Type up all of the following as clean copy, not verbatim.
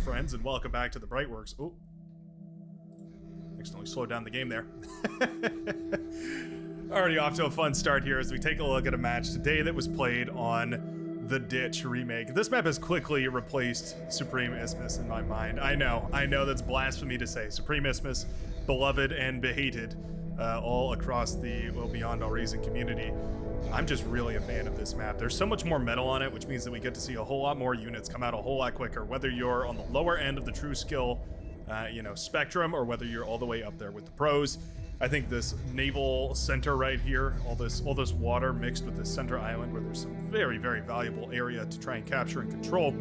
friends, and welcome back to the Brightworks. Oh, accidentally slowed down the game there. Already off to a fun start here as we take a look at a match today that was played on the Ditch remake. This map has quickly replaced Supreme Isthmus in my mind. I know that's blasphemy to say. Supreme Isthmus, beloved and behated all across the, well, beyond all reason community. I'm just really a fan of this map. There's so much more metal on it, which means that we get to see a whole lot more units come out a whole lot quicker, whether you're on the lower end of the true skill spectrum, or whether you're all the way up there with the pros. I think this naval center right here, all this water mixed with this center island where there's some very, very valuable area to try and capture and control,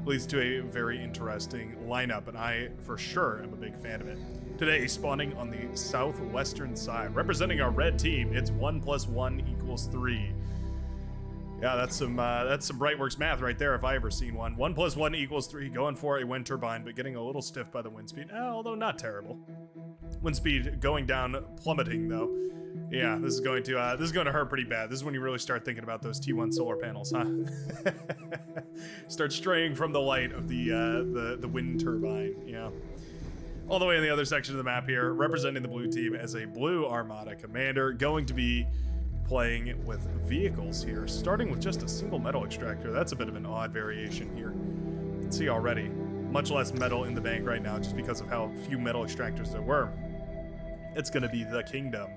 leads to a very interesting lineup, and I for sure am a big fan of it. Today, spawning on the southwestern side, representing our red team, it's 1 + 1 = 3. Yeah, that's some Brightworks math right there, if I ever seen one. 1 + 1 = 3, going for a wind turbine, but getting a little stiff by the wind speed, although not terrible. Wind speed going down, plummeting though. Yeah, this is going to hurt pretty bad. This is when you really start thinking about those T1 solar panels, huh? Start straying from the light of the wind turbine. Yeah. All the way in the other section of the map here, representing the blue team as a blue Armada commander, going to be playing with vehicles here, starting with just a single metal extractor. That's a bit of an odd variation here. You can see already, much less metal in the bank right now just because of how few metal extractors there were. It's going to be the Kingdom.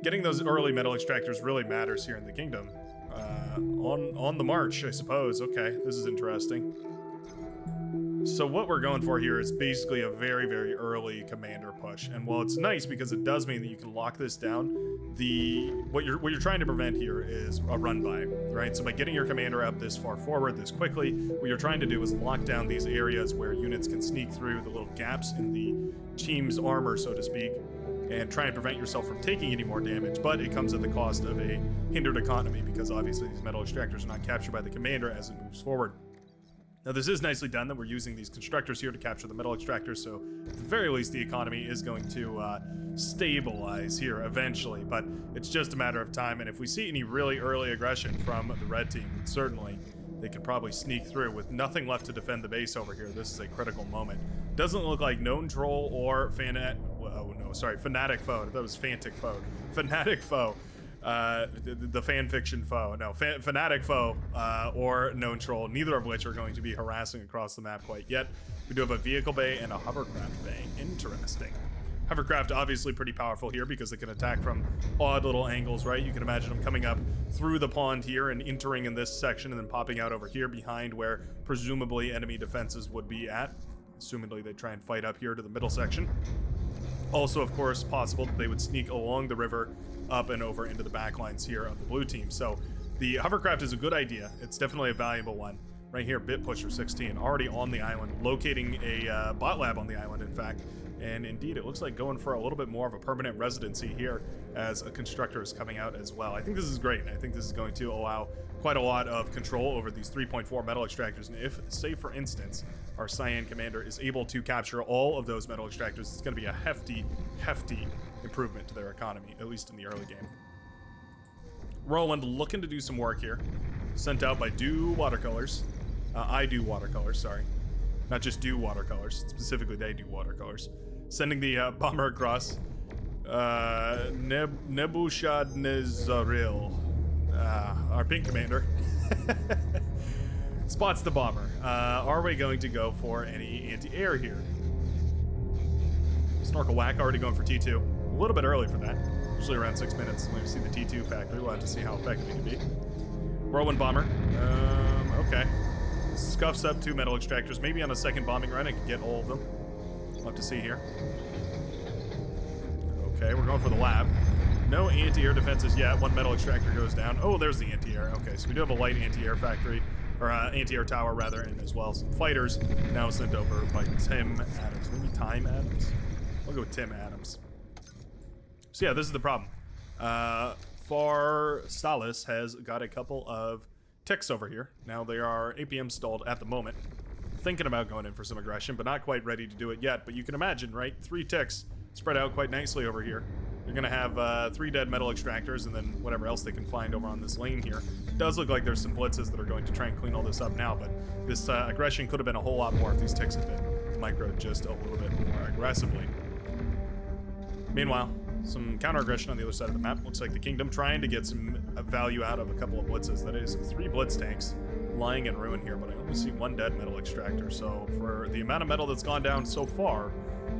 Getting those early metal extractors really matters here in the Kingdom. On the march, I suppose. Okay, this is interesting. So what we're going for here is basically a very, very early commander push. And while it's nice because it does mean that you can lock this down, what you're trying to prevent here is a run by, right? So by getting your commander up this far forward this quickly, what you're trying to do is lock down these areas where units can sneak through the little gaps in the team's armor, so to speak, and try and prevent yourself from taking any more damage, but it comes at the cost of a hindered economy because obviously these metal extractors are not captured by the commander as it moves forward. Now this is nicely done that we're using these constructors here to capture the metal extractors, so at the very least the economy is going to stabilize here eventually, but it's just a matter of time, and if we see any really early aggression from the red team, certainly they could probably sneak through with nothing left to defend the base over here. This is a critical moment. Doesn't look like Known Troll or Fanatic Foe. That was Fantic Foe. Fanatic Foe. The fanfiction foe. No, Fanatic Foe or Known Troll, neither of which are going to be harassing across the map quite yet. We do have a vehicle bay and a hovercraft bay. Interesting. Hovercraft obviously pretty powerful here because they can attack from odd little angles, right? You can imagine them coming up through the pond here and entering in this section and then popping out over here behind where presumably enemy defenses would be at. Assumedly they try and fight up here to the middle section. Also, of course, possible that they would sneak along the river up and over into the backlines here of the blue team. So the hovercraft is a good idea. It's definitely a valuable one. Right here, Bit Pusher 16, already on the island, locating a bot lab on the island, in fact. And indeed, it looks like going for a little bit more of a permanent residency here as a constructor is coming out as well. I think this is great. I think this is going to allow quite a lot of control over these 3.4 metal extractors. And if, say for instance, our Cyan commander is able to capture all of those metal extractors, it's going to be a hefty, hefty improvement to their economy, at least in the early game. Roland looking to do some work here. Sent out by Do Watercolors. I Do Watercolors, sorry. Not just Do Watercolors, specifically they do watercolors. Sending the bomber across. Nebuchadnezzaril, our pink commander, spots the bomber. Are we going to go for any anti-air here? Snorkel Whack already going for T2. A little bit early for that. Usually around 6 minutes when we see the T2 factory. We'll have to see how effective it can be. Whirlwind bomber. Okay. Scuffs up 2 metal extractors. Maybe on a second bombing run I can get all of them. We'll have to see here. Okay, we're going for the lab. No anti-air defenses yet. 1 metal extractor goes down. Oh, there's the anti-air. Okay, so we do have a light anti-air factory, or anti-air tower rather, and as well some fighters now sent over by Tim Adams. Maybe Time Adams? I'll go with Tim Adams. So yeah, this is the problem. Far Salis has got a couple of ticks over here. Now they are APM stalled at the moment. Thinking about going in for some aggression, but not quite ready to do it yet. But you can imagine, right? 3 ticks spread out quite nicely over here. You're going to have 3 dead metal extractors and then whatever else they can find over on this lane here. It does look like there's some blitzes that are going to try and clean all this up now, but this aggression could have been a whole lot more if these ticks had been microed just a little bit more aggressively. Meanwhile, some counter-aggression on the other side of the map. Looks like the Kingdom trying to get some value out of a couple of blitzes. That is 3 blitz tanks lying in ruin here, but I only see 1 dead metal extractor. So for the amount of metal that's gone down so far,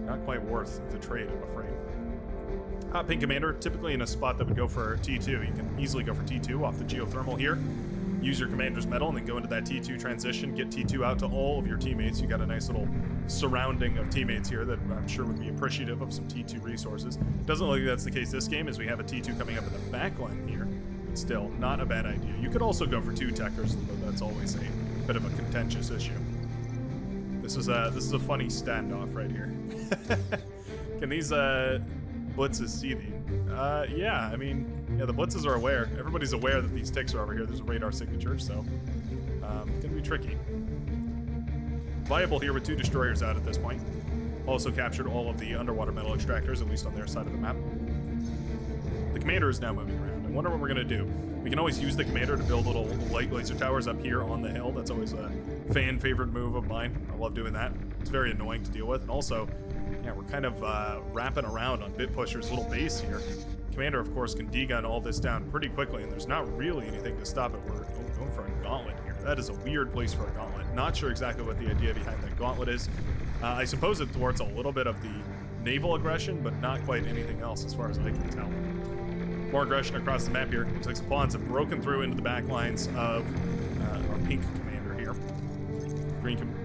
not quite worth the trade, I'm afraid. Pink Commander, typically in a spot that would go for T2. You can easily go for T2 off the geothermal here. Use your Commander's metal and then go into that T2 transition. Get T2 out to all of your teammates. You got a nice little surrounding of teammates here that I'm sure would be appreciative of some T2 resources. Doesn't look like that's the case this game, as we have a T2 coming up in the back line here. But still, not a bad idea. You could also go for 2 techers, though that's always a bit of a contentious issue. This is a funny standoff right here. Can these blitzes see the? Yeah, I mean, yeah, the blitzes are aware. Everybody's aware that these ticks are over here. There's a radar signature, so gonna be tricky. Viable here with 2 destroyers out at this point. Also captured all of the underwater metal extractors, at least on their side of the map. The commander is now moving around. I wonder what we're gonna do. We can always use the commander to build little light laser towers up here on the hill. That's always a fan favorite move of mine. I love doing that. It's very annoying to deal with, and also, yeah, we're kind of wrapping around on Bit Pusher's little base here. Commander, of course, can degun all this down pretty quickly, and there's not really anything to stop it. We're going for a gauntlet here. That is a weird place for a gauntlet. Not sure exactly what the idea behind that gauntlet is. I suppose it thwarts a little bit of the naval aggression, but not quite anything else as far as I can tell. More aggression across the map here. Looks like some pawns have broken through into the back lines of our pink commander here.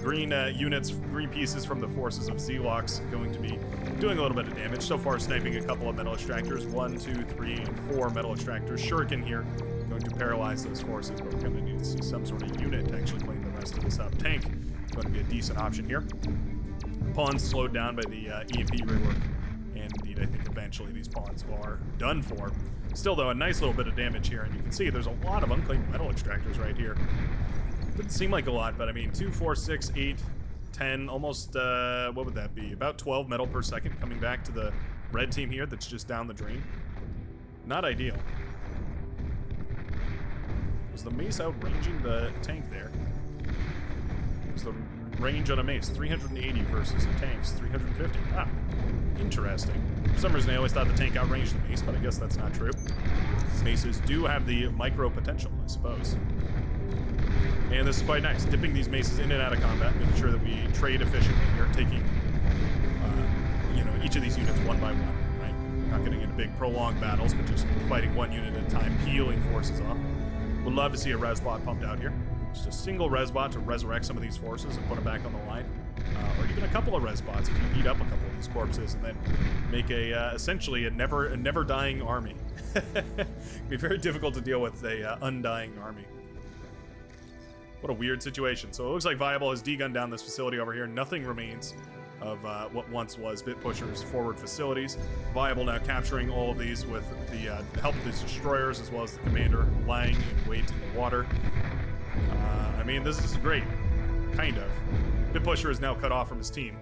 Green units, green pieces from the forces of Zealox going to be doing a little bit of damage. So far, sniping a couple of metal extractors. 1, 2, 3, and 4 metal extractors. Shuriken here going to paralyze those forces, but we're going to need to see some sort of unit to actually clean the rest of this up. Tank going to be a decent option here. Pawns slowed down by the EMP rework. And indeed, I think eventually these pawns are done for. Still, though, a nice little bit of damage here, and you can see there's a lot of unclaimed metal extractors right here. Doesn't seem like a lot, but I mean, 2, 4, 6, 8, 10, almost, what would that be? About 12 metal per second coming back to the red team here that's just down the drain. Not ideal. Was the mace outranging the tank there? Was the range on a mace 380 versus a tank's 350? Ah, interesting. For some reason, I always thought the tank outranged the mace, but I guess that's not true. Maces do have the micro potential, I suppose. And this is quite nice, dipping these maces in and out of combat, making sure that we trade efficiently here, taking, each of these units one by one, right? Not getting into big prolonged battles, but just fighting one unit at a time, peeling forces off. Would love to see a resbot pumped out here. Just a single resbot to resurrect some of these forces and put them back on the line. Or even a couple of resbots if you eat up a couple of these corpses and then make essentially a never dying army. It'd be very difficult to deal with a undying army. What a weird situation. So it looks like Viable has degunned down this facility over here. Nothing remains of what once was Bit Pusher's forward facilities. Viable now capturing all of these with the help of these destroyers, as well as the commander lying in wait in the water. I mean, this is great. Kind of. Bit Pusher is now cut off from his team,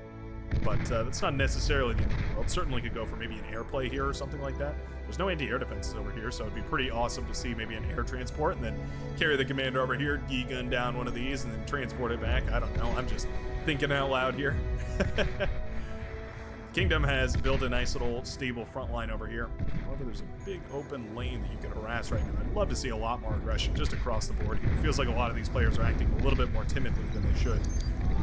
but that's not necessarily the end of the world. Certainly could go for maybe an airplay here or something like that. There's no anti-air defenses over here, so it'd be pretty awesome to see maybe an air transport and then carry the commander over here, degun down one of these, and then transport it back. I don't know. I'm just thinking out loud here. Kingdom has built a nice little stable front line over here. However, there's a big open lane that you can harass right now. I'd love to see a lot more aggression just across the board here. It feels like a lot of these players are acting a little bit more timidly than they should.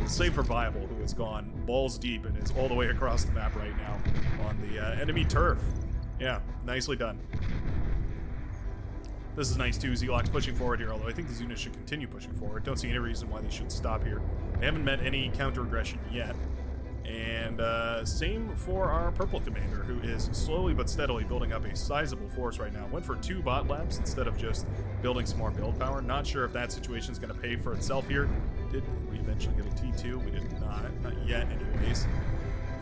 Save for Viable, who has gone balls deep and is all the way across the map right now on the enemy turf. Yeah, nicely done. This is nice too. Zealox pushing forward here, although I think these units should continue pushing forward. Don't see any reason why they should stop here. They haven't met any counter-aggression yet. And same for our purple commander, who is slowly but steadily building up a sizable force right now. Went for 2 bot labs instead of just building some more build power. Not sure if that situation is going to pay for itself here. Did we eventually get a T2? We did not yet anyways.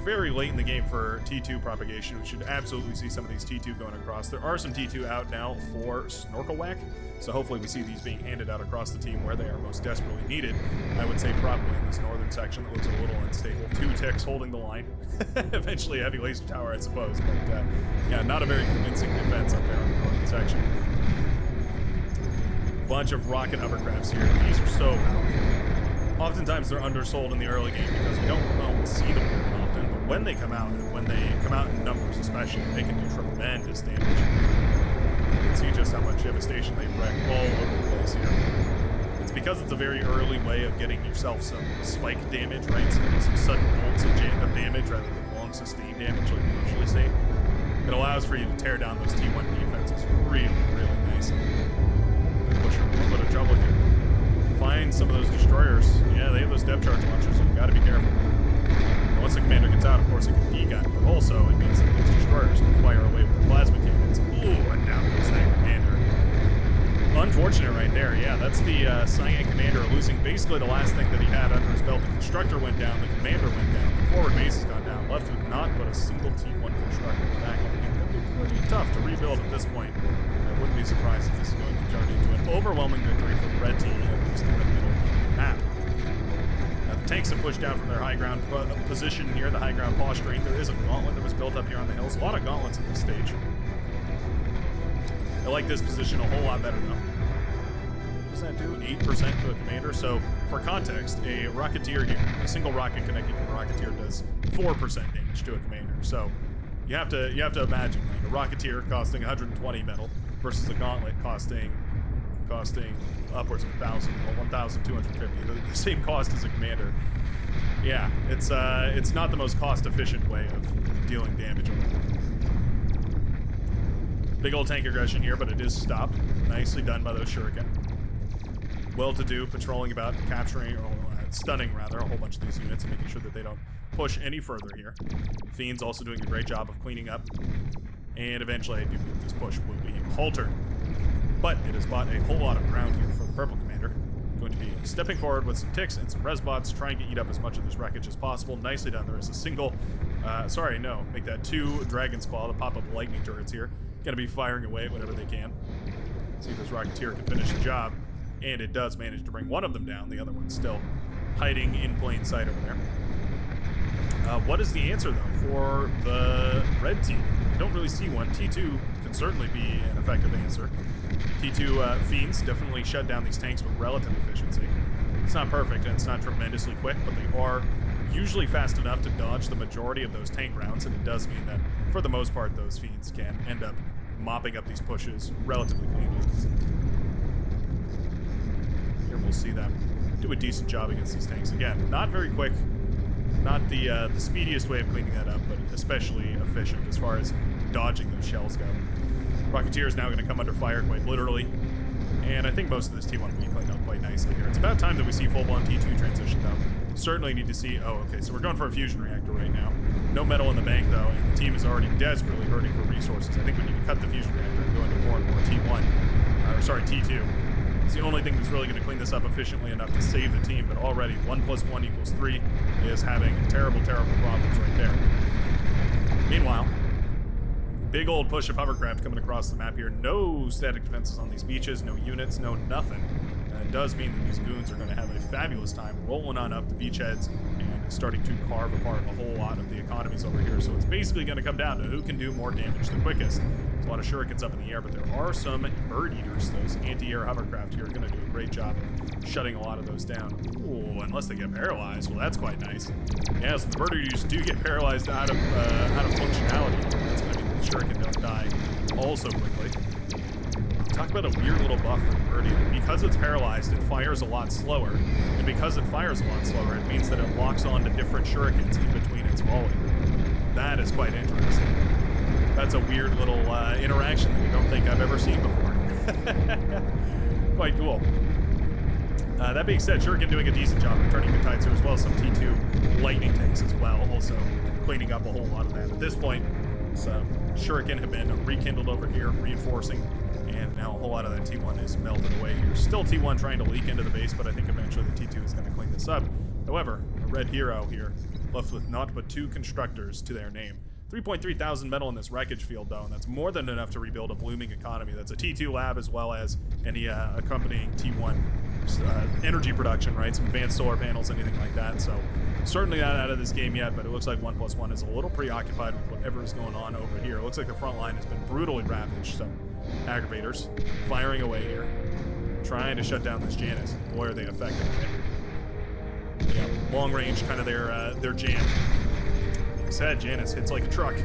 very late in the game for T2 propagation. We should absolutely see some of these T2 going across. There are some T2 out now for Snorkel Whack, so hopefully we see these being handed out across the team where they are most desperately needed. I would say probably in this northern section that looks a little unstable. 2 ticks holding the line. Eventually a heavy laser tower, I suppose, but yeah, not a very convincing defense up there on the northern section. Bunch of rocket hovercrafts here. These are so powerful. Oftentimes they're undersold in the early game because we don't see them very often, but when they come out, and when they come out in numbers especially, they can do tremendous damage. You can see just how much devastation they wreck all over the place here. It's because it's a very early way of getting yourself some spike damage, right? Some sudden bolts of damage rather than long sustained damage like you usually see. It allows for you to tear down those T1 defenses really, really nicely. Push a little bit of trouble here. Find some of those destroyers. Yeah, they have those depth charge launchers, so you gotta be careful. And once the commander gets out, of course, it can de-gun, but also it means that these destroyers can fire away with the plasma cannons. Ooh, and down goes that commander. Unfortunate right there. Yeah, that's the Cyan commander losing basically the last thing that he had under his belt. The constructor went down, the commander went down, the forward base has gone down, left with not but a single T1 constructor in the back line. That'd be pretty tough to rebuild at this point. I wouldn't be surprised if this is going to turn into an overwhelming victory for the red team, at least in the middle of the map. Now, the tanks have pushed down from their high ground position here, the high ground posturing. There is a gauntlet that was built up here on the hills. A lot of gauntlets at this stage. I like this position a whole lot better, though. What does that do? 8% to a commander. So, for context, a Rocketeer here, a single rocket connected to a Rocketeer does 4% damage to a commander. So, you have to imagine like a Rocketeer costing 120 metal versus a gauntlet costing upwards of 1,000 or 1,250. The same cost as a commander. Yeah, it's not the most cost-efficient way of dealing damage on it. Big old tank aggression here, but it is stopped. Nicely done by those Shuriken. Well-to-do, patrolling about, capturing, or stunning rather, a whole bunch of these units and making sure that they don't push any further here. Fiend's also doing a great job of cleaning up. And eventually I do believe this push will be haltered. But it has bought a whole lot of ground here for the purple commander. Going to be stepping forward with some ticks and some resbots, trying to eat up as much of this wreckage as possible. Nicely done. There is a single, make that 2 Dragon's Claw, the pop-up lightning turrets here. Gonna be firing away at whatever they can. See if this Rocketeer can finish the job. And it does manage to bring one of them down. The other one's still hiding in plain sight over there. What is the answer, though, for the red team? I don't really see one. T2 can certainly be an effective answer. T2 Fiends definitely shut down these tanks with relative efficiency. It's not perfect, and it's not tremendously quick, but they are usually fast enough to dodge the majority of those tank rounds, and it does mean that, for the most part, those Fiends can end up mopping up these pushes relatively cleanly. Here we'll see them do a decent job against these tanks. Again, not very quick. Not the speediest way of cleaning that up, but especially efficient as far as dodging those shells go. Rocketeer is now going to come under fire quite literally, and I think most of this T1 will be cleaned up quite nicely here. It's about time that we see full-blown T2 transition, though. Certainly need to see... Oh, okay, so we're going for a fusion reactor right now. No metal in the bank, though, and the team is already desperately hurting for resources. I think we need to cut the fusion reactor and go into more and more T2. It's the only thing that's really going to clean this up efficiently enough to save the team, but already 1 + 1 = 3 is having terrible, terrible problems right there. Meanwhile, big old push of hovercraft coming across the map here. No static defenses on these beaches, no units, no nothing. And it does mean that these goons are going to have a fabulous time rolling on up the beachheads and starting to carve apart a whole lot of the economies over here. So it's basically going to come down to who can do more damage the quickest. There's a lot of shurikens up in the air, but there are some bird eaters. Those anti-air hovercraft here are going to do a great job of shutting a lot of those down. Ooh, unless they get paralyzed. Well, that's quite nice. Yeah, so the bird eaters do get paralyzed out of functionality. That's going to mean the shuriken don't die all so quickly. Talk about a weird little buff for the bird eater. Because it's paralyzed, it fires a lot slower. And because it fires a lot slower, it means that it locks on to different shurikens in between its volley. That is quite interesting. That's a weird little interaction that I don't think I've ever seen before. Quite cool. That being said, Shuriken doing a decent job of turning the tides here, as well as some T2 lightning tanks as well, also cleaning up a whole lot of that. At this point, some Shuriken have been rekindled over here, reinforcing, and now a whole lot of that T1 is melted away here. Still T1 trying to leak into the base, but I think eventually the T2 is going to clean this up. However, a red hero here left with naught but 2 constructors to their name. 3.3 thousand metal in this wreckage field, though, and that's more than enough to rebuild a blooming economy. That's a T2 lab as well as any accompanying T1 energy production, right? Some advanced solar panels, anything like that. So certainly not out of this game yet, but it looks like 1+1 is a little preoccupied with whatever is going on over here. It looks like the front line has been brutally ravaged. Some aggravators firing away here, trying to shut down this Janus. Boy, are they effective. Yeah, long range, kind of their jam. Like I said, Janus hits like a truck.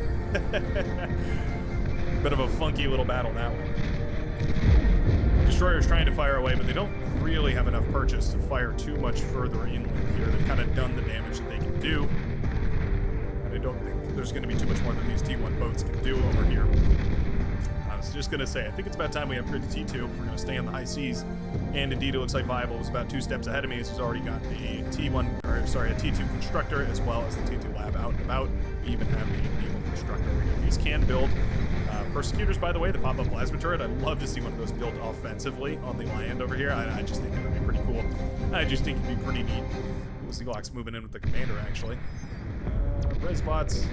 Bit of a funky little battle now. Destroyers trying to fire away, but they don't really have enough purchase to fire too much further inland here. They've kind of done the damage that they can do. And I don't think there's going to be too much more that these T1 boats can do over here. I was just going to say, I think it's about time we upgrade to T2 if we're going to stay on the high seas. And indeed, it looks like Viable was about 2 steps ahead of me, as he's already got a T2 constructor as well as the T2 lab out and about. We even have a naval constructor over here. These can build persecutors, by the way, the pop-up plasma turret. I'd love to see one of those built offensively on the land over here. I just think it would be pretty cool. I just think it'd be pretty neat. Seaglock's moving in with the commander, actually. Resbots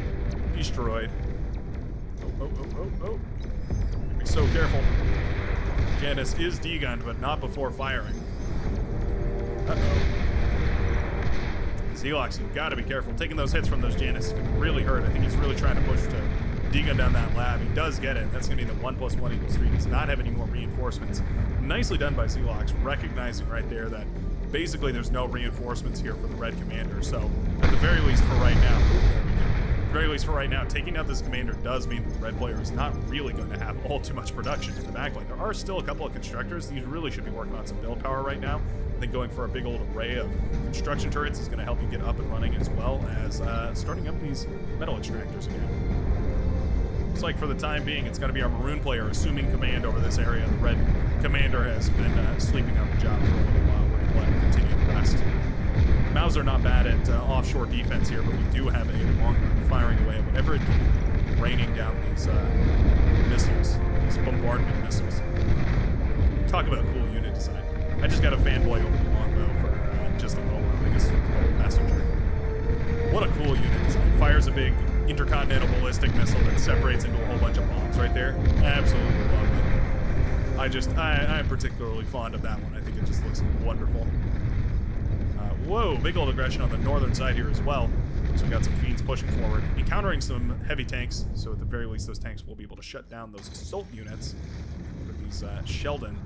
destroyed. Oh. Be so careful. Janus is degunned, but not before firing. Uh-oh. Seaglock's got to be careful. Taking those hits from those Janus can really hurt. I think he's really trying to push to degun down that lab. He does get it. That's going to be the 1+1 = 3. Does not have any more reinforcements. Nicely done by Seaglock's, recognizing right there that basically there's no reinforcements here for the red commander. So at the very least for right now, taking out this commander does mean that the red player is not really going to have all too much production in the backline. There are still a couple of constructors. These really should be working on some build power right now. I think going for a big old array of construction turrets is going to help you get up and running, as well as starting up these metal extractors again. Looks like for the time being, it's going to be our maroon player assuming command over this area. The red commander has been sleeping on the job for a little while. We're going to let him continue to rest. Mauser not bad at offshore defense here, but we do have a long gun firing away at whatever it can, raining down these missiles, these bombardment missiles. Talk about cool unit design. I just got a fanboy over the longbow for just a little while. I guess it's called Messenger. What a cool unit design. Fires a big intercontinental ballistic missile that separates into a whole bunch of bombs right there. Absolutely love it. I'm particularly fond of that one. I think it just looks wonderful. Whoa, big old aggression on the northern side here as well. So we got some fiends pushing forward, encountering some heavy tanks. So at the very least, those tanks will be able to shut down those assault units. For these Sheldon,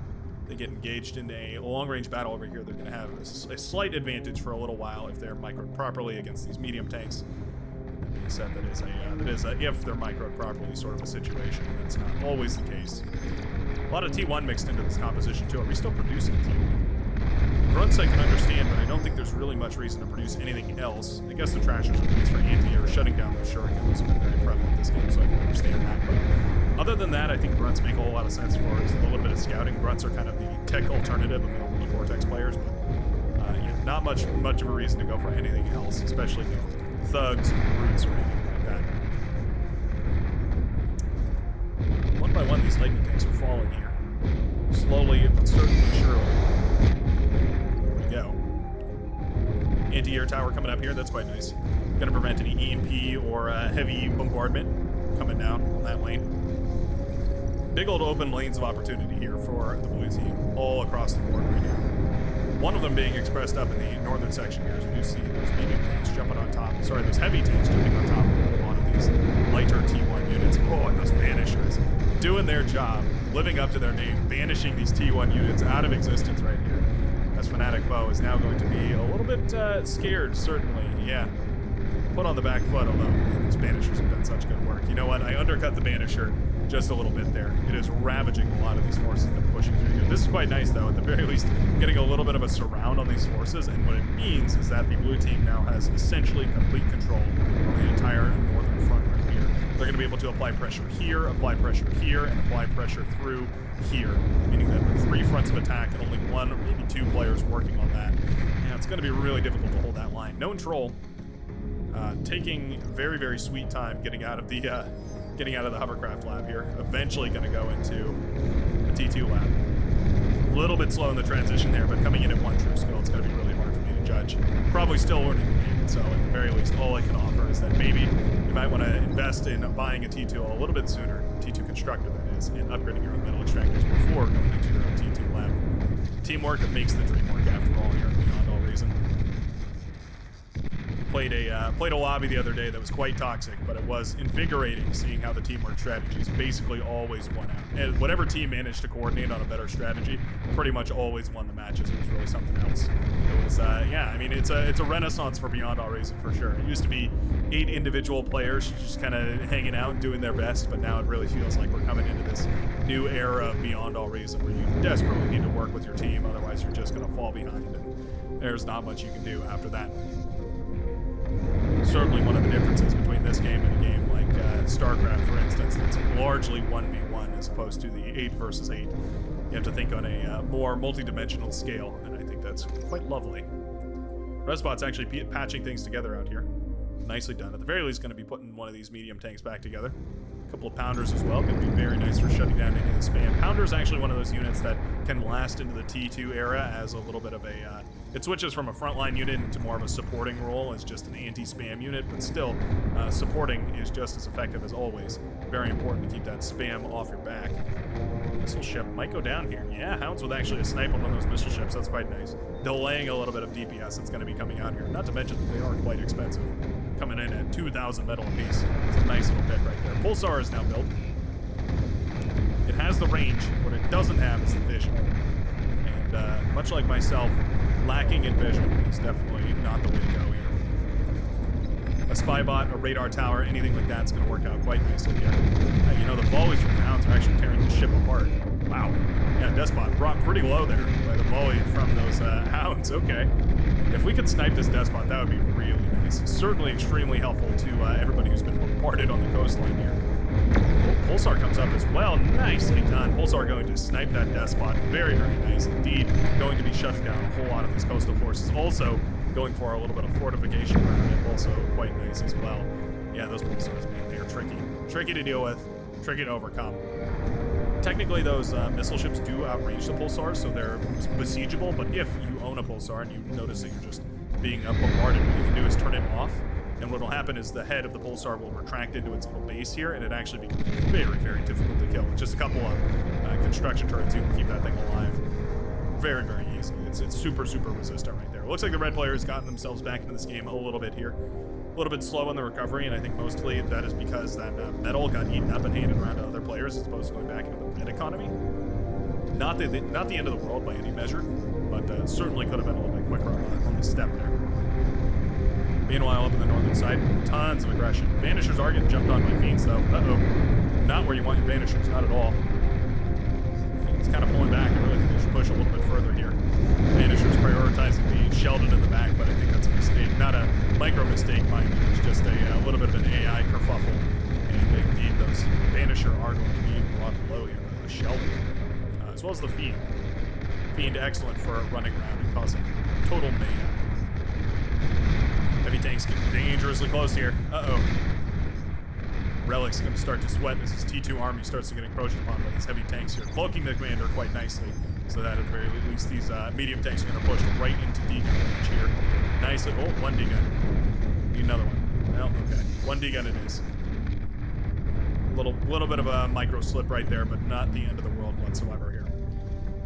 they get engaged in a long-range battle over here. They're going to have a slight advantage for a little while if they're microed properly against these medium tanks. That being said, that is a if they're microed properly sort of a situation. That's not always the case. A lot of T1 mixed into this composition too. Are we still producing T1? Grunts I can understand, but I don't think there's really much reason to produce anything else. I guess the trashers are used for anti-air, shutting down those shurikens have been very prevalent this game, so I can understand that. But other than that, I think grunts make a whole lot of sense for us. A little bit of scouting. Grunts are kind of the tech alternative available to Vortex players, but not much of a reason to go for anything else, especially thugs, brutes, or anything like that. One by one, these lightning tanks are falling here. Slowly, but certainly surely. Go. Anti-air tower coming up here. That's quite nice. Going to prevent any EMP or heavy bombardment coming down on that lane. Big old open lanes of opportunity here for the blue team all across the board right here. One of them being expressed up in the northern section here, as we do see those medium tanks jumping on top. Sorry, those heavy tanks jumping on top of a lot of these lighter T1 units. Oh, and those banishers doing their job, living up to their name, banishing these T1 units out of existence right here. As Fnatic Foe is now going to be a little bit scared, certainly. Yeah, put on the back foot, although man, those banishers have done such good work. You know what? I undercut the banisher just a little bit there. It is ravaging a lot of these forces that are pushing through here. This is quite nice, though, at the very least, getting a little bit of a surround on these forces, and what it means is that the blue team now has essentially complete control of the entire northern front right here. They're going to be able to apply pressure here, and apply pressure through here, meaning that with 3 fronts of attack and only 1 or maybe 2 players working on that, yeah, it's going to be really difficult to hold that line. No control. Taking very, very sweet time getting out of the hovercraft lab here. Eventually going to go into the T2 lab. A little bit slow in the transition there, but coming in at 1 true skill, it's going to be really hard for me to judge. Probably still learning the game, so at the very least, all I can offer is that maybe you might want to invest in buying a T2 a little bit sooner, T2 constructor that is, and upgrading your own metal extractors before going into your own T2 lab. Teamwork makes the dream work after all here, beyond all reason. Played a lobby the other day that was quite toxic, but it was invigorating seeing how the teamwork strategies basically always won out. And whatever team managed to coordinate on a better strategy pretty much always won the matches. It was really something else. It was, yeah, I mean, it's a renaissance for Beyond All Reason for sure. It used to be 8 individual players just kind of hanging out and doing their best, but now it really feels like we're coming into this new era of Beyond All Reason where you desperately need to work with your team, otherwise you're just going to fall behind, and there's not much you can do after that. Certainly one of the differences between this game and a game like StarCraft, for instance, that's largely 1v1 as opposed to the 8 versus 8. You have to think on a more multi-dimensional scale, and I think that's quite lovely. Resbot's actually patching things together out here. Nicely done. At the very least, going to be putting one of these medium tanks back together. A couple of Pounders as well. Going to be very nice for shutting down any of the spam. Pounder is actually one of those units that can last into the T2 era as a little bit of a... it switches from a frontline unit into more of a supporting role as just an anti-spam unit, but still, supporting is just as effective as always. Very important to keep that spam off your back. Missile ship might go down here. Yeah, Hounds with actually a snipe on one of those missile ships. That's quite nice. Delaying a little bit of DPS that's going to be coming out here. Not to mention that they are quite expensive. Coming in at 2,000 metal apiece. It's a nice little pick right there. Pulsar is now built. It has the range. What it doesn't have is the vision. And much like myself, lacking in vision is definitely not the way to go here. A spy bot, a radar tower, anything like that's going to work out quite nicely here. You know, the volleys from the Hounds are actually tearing the ship apart. Wow. Yeah, Despot brought pretty low there by the volley from those Hounds. Okay. If we could snipe this Despot, that would be really nice. Certainly extremely helpful to everybody who's been bombarded on the coastline here. Oh, Pulsar comes up as well. Nicely done. Pulsar going to snipe that Despot. Very, very nice indeed. Going to be shutting down a whole lot of these coastal forces. Also going for a little bit of fortification around it. Also quite nice as well. Yeah, those Pulsars, man, they are tricky. Tricky to deal with. Tricky to overcome. Technically, those missile ships do outrange the Pulsars, so they're besiegeable, but if you own a Pulsar and you notice that you're just being bombarded, what you can do is turn it off, and what will happen is the head of the Pulsar will retract into its little base here, and it actually becomes very, very difficult to kill. With just a couple of construction turrets, you can keep that thing alive very, very easily. It's super, super resistant right there. It looks like the red player has gotten themselves back into this game a little bit here. A little bit slow on the recovery, and I think mostly that is because that metal got eaten up and handed around to other players as opposed to going back into the red economy. Not the end of the world by any measure, but certainly could have been a little bit quicker on the step there. Meanwhile, up in the northern side, tons of aggression. Vanishers are getting jumped on by Fiends, though. Uh-oh. Not where you want your Vanishers, not at all. Fiends kind of pulling back. I really think they should push a little bit further here. Vanishers prioritizing the Sheldon in the back, but I think that's a mistake. Not a micro mistake, mind you. It's just a little bit of an AI kerfuffle. And indeed, those Vanisher are going to be brought low here by the Sheldon, as well as the Fiend. Fiend excellent for running around and causing total mayhem. Heavy tanks getting dangerously close here. Uh-oh. Relic's going to start to sweat as his T2 army starts to get encroached upon by these heavy tanks here, cloaking the commander quite nicely, so that at the very least these medium tanks are going to push right into D-gun range here. Nicely. Oh, one D-gun. Need another one. Well, okay. One D-gun it is. Little bit of a micro slip right there, but not the end of the world whatsoever here.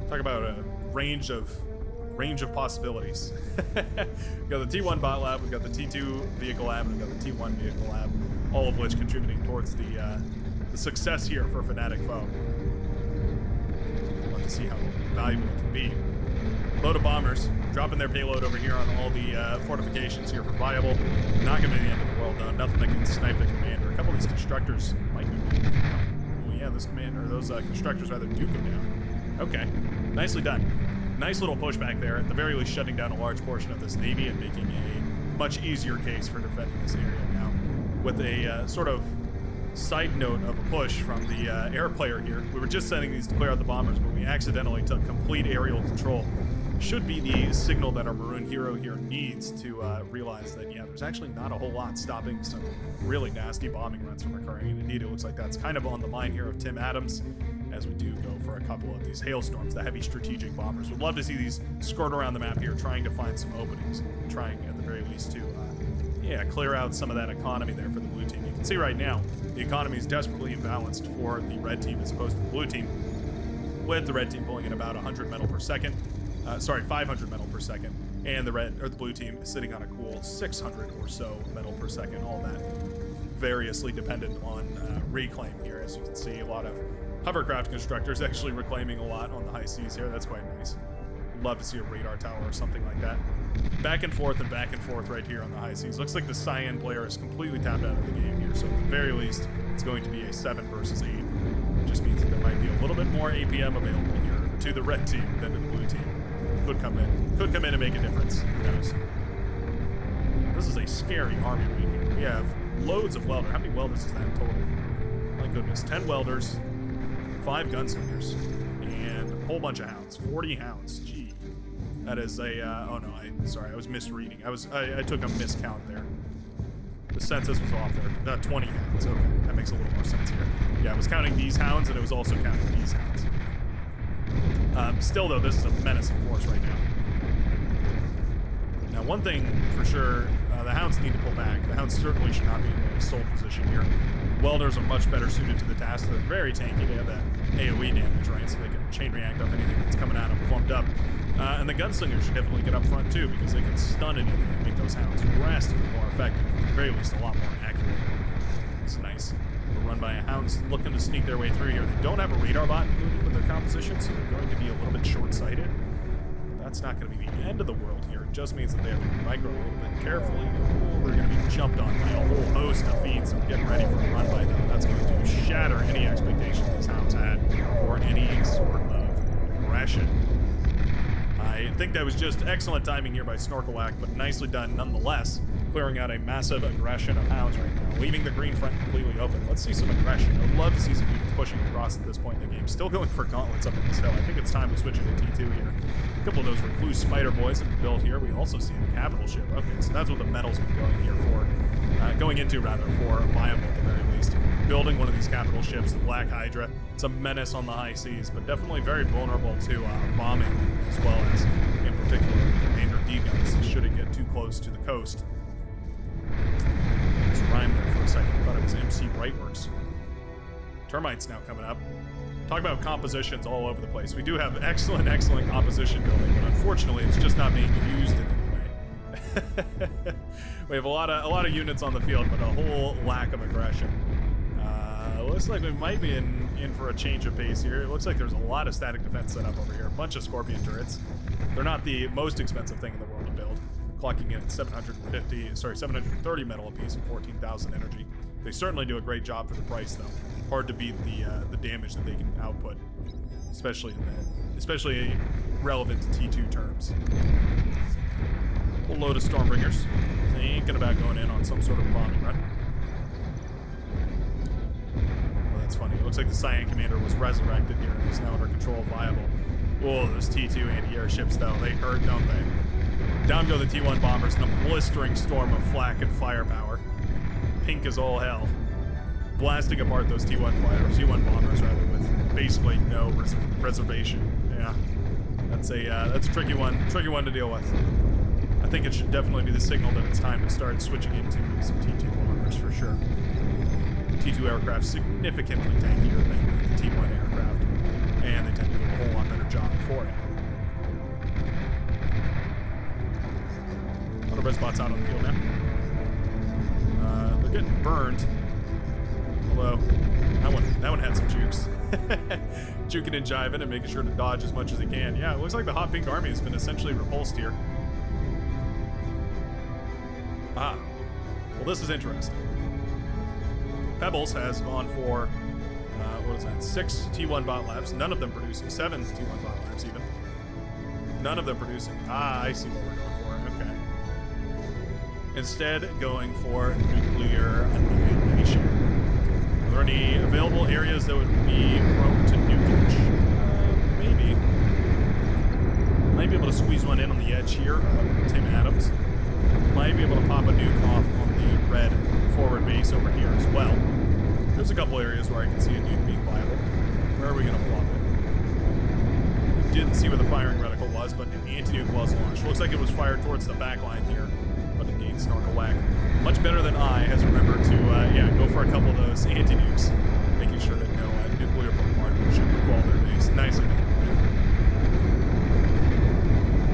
Talk about a range of possibilities. We've got the T1 bot lab, we've got the T2 vehicle lab, and we've got the T1 vehicle lab, all of which contributing towards the success here for Fnatic Foe. Love to see how valuable it can be. Load of bombers dropping their payload over here on all the fortifications here for viable. Not going to be the end of the world though. Nothing that can snipe the commander. A couple of these constructors might go down. Oh yeah, this commander, or those constructors rather do go down. Okay, nicely done. Nice little pushback there, at the very least shutting down a large portion of this Navy and making a much easier case for defending this area now. With a sort of side note of a push from the air player here, we were just sending these to clear out the bombers, but we accidentally took complete aerial control. Should be the signal that our maroon hero here needs to realize that, yeah, there's actually not a whole lot stopping some really nasty bombing runs from occurring, and indeed it looks like that's kind of on the line here of Tim Adams, as we do go for a couple of these hailstorms, the heavy strategic bombers. Would love to see these skirt around the map here, trying to find some openings, trying at the very least to, clear out some of that economy there for the blue team. You can see right now, the economy is desperately imbalanced for the red team as opposed to the blue team, with the red team pulling in about 100 metal per second. 500 metal per second, and the blue team is sitting on a cool 600 or so metal per second. All that variously dependent on reclaim here, as you can see. A lot of hovercraft constructors actually reclaiming a lot on the high seas here. That's quite nice. Love to see a radar tower or something like that. Back and forth right here on the high seas. Looks like the Cyan player is completely tapped out of the game here, so at the very least, it's going to be a 7 versus 8. It just means that there might be a little bit more APM available here to the red team than to the blue team. Could come in and make a difference. Who knows? This is a scary army right here. We have loads of welders. How many welders is that in total? My goodness, 10 welders, 5 gunslingers, and a whole bunch of hounds. 40 hounds. Gee, that is a. Oh no, I was misreading. I took a miscount there. The census was off there. 20 hounds. Okay, that makes a little more sense here. Yeah, I was counting these hounds, and it was also counting these hounds. Still, though, this is a menacing force right now. Now, one thing for sure, the hounds need to pull back. The hounds certainly should not be in a sole position here. Welders are much better suited to the task. They're very tanky. They have that AoE damage, right? So they can chain react off anything that's coming at them clumped up. And the gunslingers should definitely get up front, too, because they can stun anything and make those hounds drastically more effective. At the very least, a lot more accurate. It's nice. Run by a hounds looking to sneak their way through here. They don't have a radar bot included with their composition, so they're going to be a little bit short-sighted. That's not going to be the end of the world here. It just means that they have to micro a little bit carefully. They're going to be jumped on by a whole host of feats. So getting ready for a run by them. That's going to shatter any expectation these hounds had for any sort of aggression. I think that was just excellent timing here by Snorkelwhack, but nicely done nonetheless, clearing out a massive aggression of hounds right now, leaving the green front completely open. Let's see some aggression. I would love to see some people pushing across at this point in the game. Still going for gauntlets up in this hill. I think it's time to switch into T2 here. A couple of those recluse spider boys have been built here. We also see a capital ship. Okay, so that's what the metal's been going here for. For viable at the very least. Building one of these capital ships, the Black Hydra. It's a menace on the high seas, but definitely very vulnerable to bombing, as well as, in particular, Commander D guns, should it get too close to the coast. Just rhymed there for a second. I thought it was MC Brightworks. Termites now coming up. Talk about compositions all over the place. We do have excellent composition building, but unfortunately, it's just not being used in any way. We have a lot of units on the field, but a whole lack of aggression. Looks like we might be in for a change of pace here. It looks like there's a lot of static defense set up over here. A bunch of Scorpion turrets. They're not the most expensive thing in the world to build, clocking in at 730 metal apiece and 14,000 energy. They certainly do a great job for the price, though. Hard to beat the damage that they can output, especially relevant to T2 terms. A load of Stormbringers, thinking about going in on some sort of bombing run. Well, that's funny. It looks like the Cyan Commander was resurrected here and is now under control of Viable. Oh, those T2 anti-airships, though, they hurt, don't they? Down go the T1 bombers in a blistering storm of flak and firepower. Pink as all hell. Blasting apart those T1 bombers, with basically no reservation. Yeah, that's a tricky one to deal with. I think it should definitely be the signal that it's time to start switching into some T2 bombers for sure. T2 aircraft significantly tankier than the T1 aircraft, and they tend to do a whole lot better job for it. A lot of red spots out on the field now. They're getting burned. Although, that one had some jukes. Juking and jiving and making sure to dodge as much as he can. Yeah, it looks like the hot pink army has been essentially repulsed here. Ah. Well, this is interesting. Pebbles has gone for, 6 T1 bot labs. None of them producing. 7 T1 bot labs, even. None of them producing. Ah, I see what we're going for. Okay. Instead, going for nuclear annihilation. Are there any available areas that would be prone to nukage? Maybe. Might be able to squeeze one in on the edge here of Tim Adams. Might be able to pop a nuke off on the red forward base over here as well. There's a couple areas where I can see a nuke being viable. Where are we going to plop it? Didn't see where the firing reticle was, but an anti-nuke was launched. Looks like it was fired towards the back line here, but it gained snorkel whack. Much better than I has remembered to, go for a couple of those anti-nukes, making sure that no nuclear bombardment should befall their base. Nicely done.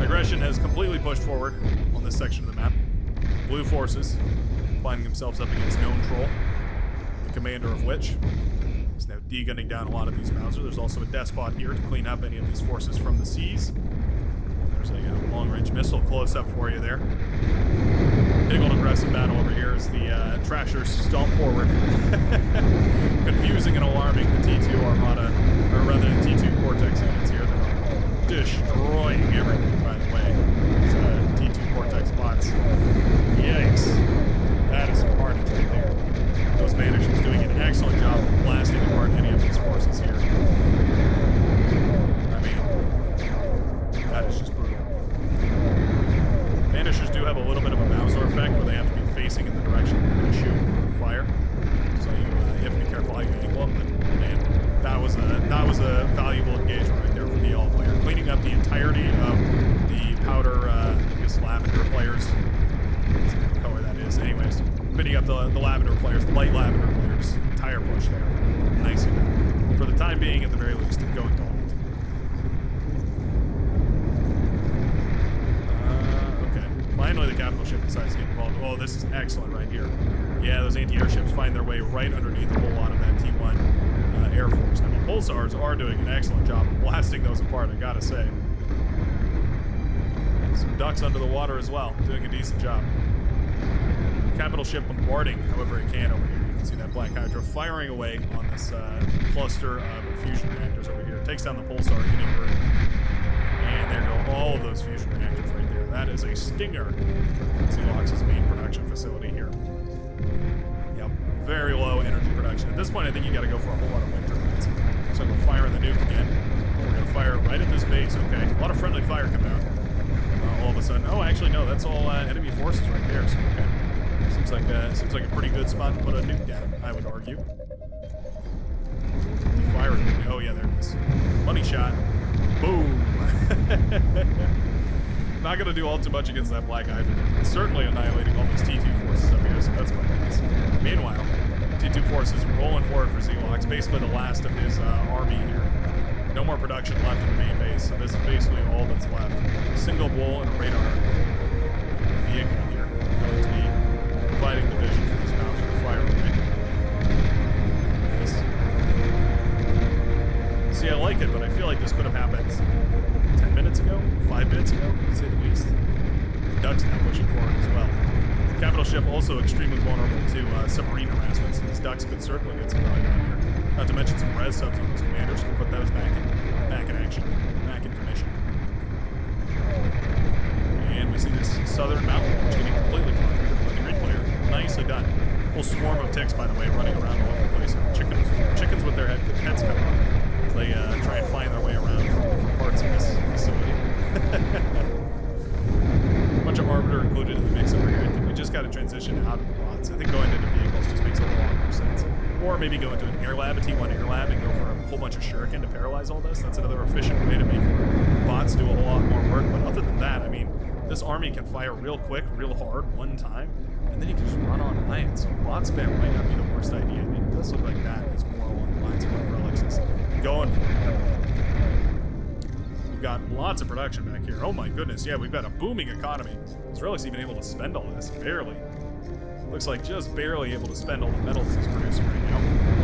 Aggression has completely pushed forward on this section of the map. Blue forces finding themselves up against Gnome Troll, the commander of which is now de-gunning down a lot of these Mauser. There's also a despot here to clean up any of these forces from the seas. And there's a long-range missile close-up for you there. Big old aggressive battle over here as the Trashers stomp forward. Confusing and alarming the T2 Armada, or rather the T2 Cortex units here that are destroying everything, by the way. These T2 Cortex bots. Yikes. That is some carnage right there. Those Banishers doing an excellent job of blasting apart any of these forces here. I mean, that is just brutal. Banishers do have a little bit of a Mauser effect where they have to be facing in the direction they're going to shoot and fire. So you have to be careful how you angle them, but man, that was a valuable engagement right there for the yellow player. Cleaning up the entirety of the powder, lavender players. Let's see what color that is. Anyways, cleaning up the lavender players, the light lavender players. Entire push there. Nice enough. For the time being, at the very least, going to hold. Finally, the capital ship decides to get involved. Oh, this is excellent right here. Yeah, those anti-airships find their way right underneath a whole lot of that T1 Air Force. Now, the Pulsars are doing an excellent job of blasting those apart, I gotta say. Some ducks under the water as well, doing a decent job. Capital ship bombarding however it can over here. You can see that Black Hydra firing away on this cluster of fusion reactors over here. Takes down the Pulsar inadvertently. And there go all of those fusion reactors right there. That is a stinger. Xelox's main production facility here. Yep, very low energy production. At this point, I think you got to go for a whole lot of wind turbines. So we're firing the nuke again. We're going to fire right at this base. Okay, a lot of friendly fire come out. All of a sudden, oh, actually no, that's all enemy forces right there. So okay, seems like a pretty good spot to put a nuke down, I would argue. Firing. Oh yeah, there it is. Money shot. Boom. Not going to do all too much against that Black Hydra. It's certainly annihilating all those T2 forces up here, so that's quite nice. Meanwhile, T2 forces rolling forward for Xelox, basically the last of his army here. No more production left in the main base, so this is basically all that's left. A single bull and a radar vehicle here going to be providing the vision for this Mauser to fire away. Nice. See, I like it, but I feel like this could have happened 10 minutes ago, 5 minutes ago, to say the least. Ducks now pushing forward as well. Capital ship also extremely vulnerable to submarine harassment, so these ducks could certainly get some value out here. Not to mention some res subs on those commanders can put those back in action, back in commission. And we see this southern mountain range getting completely conquered by the green player. Nicely done. Whole swarm of ticks, by the way, running around all over the place. Chickens with their heads cut off. They try and find their way around different parts of this facility. A bunch of Arbiter included in the mix over here. I think we just got to transition out of the bots. I think going into vehicles just makes a lot more sense. Or maybe go into an air lab, a T1 air lab, and go for a whole bunch of shuriken to paralyze all this. That's another efficient way to make your bots do a whole lot more work. But other than that, I mean, this army can fire real quick, real hard, one time, and then you can just run on land. So bot spam might not be the worst idea. I mean, it does look like that is more along the lines of what Relics is going for. We've got lots of production back here. Oh my goodness, yeah, we've got a booming economy. Is Relics even able to spend all this? Barely. Looks like just barely able to spend all the metals he's producing right now.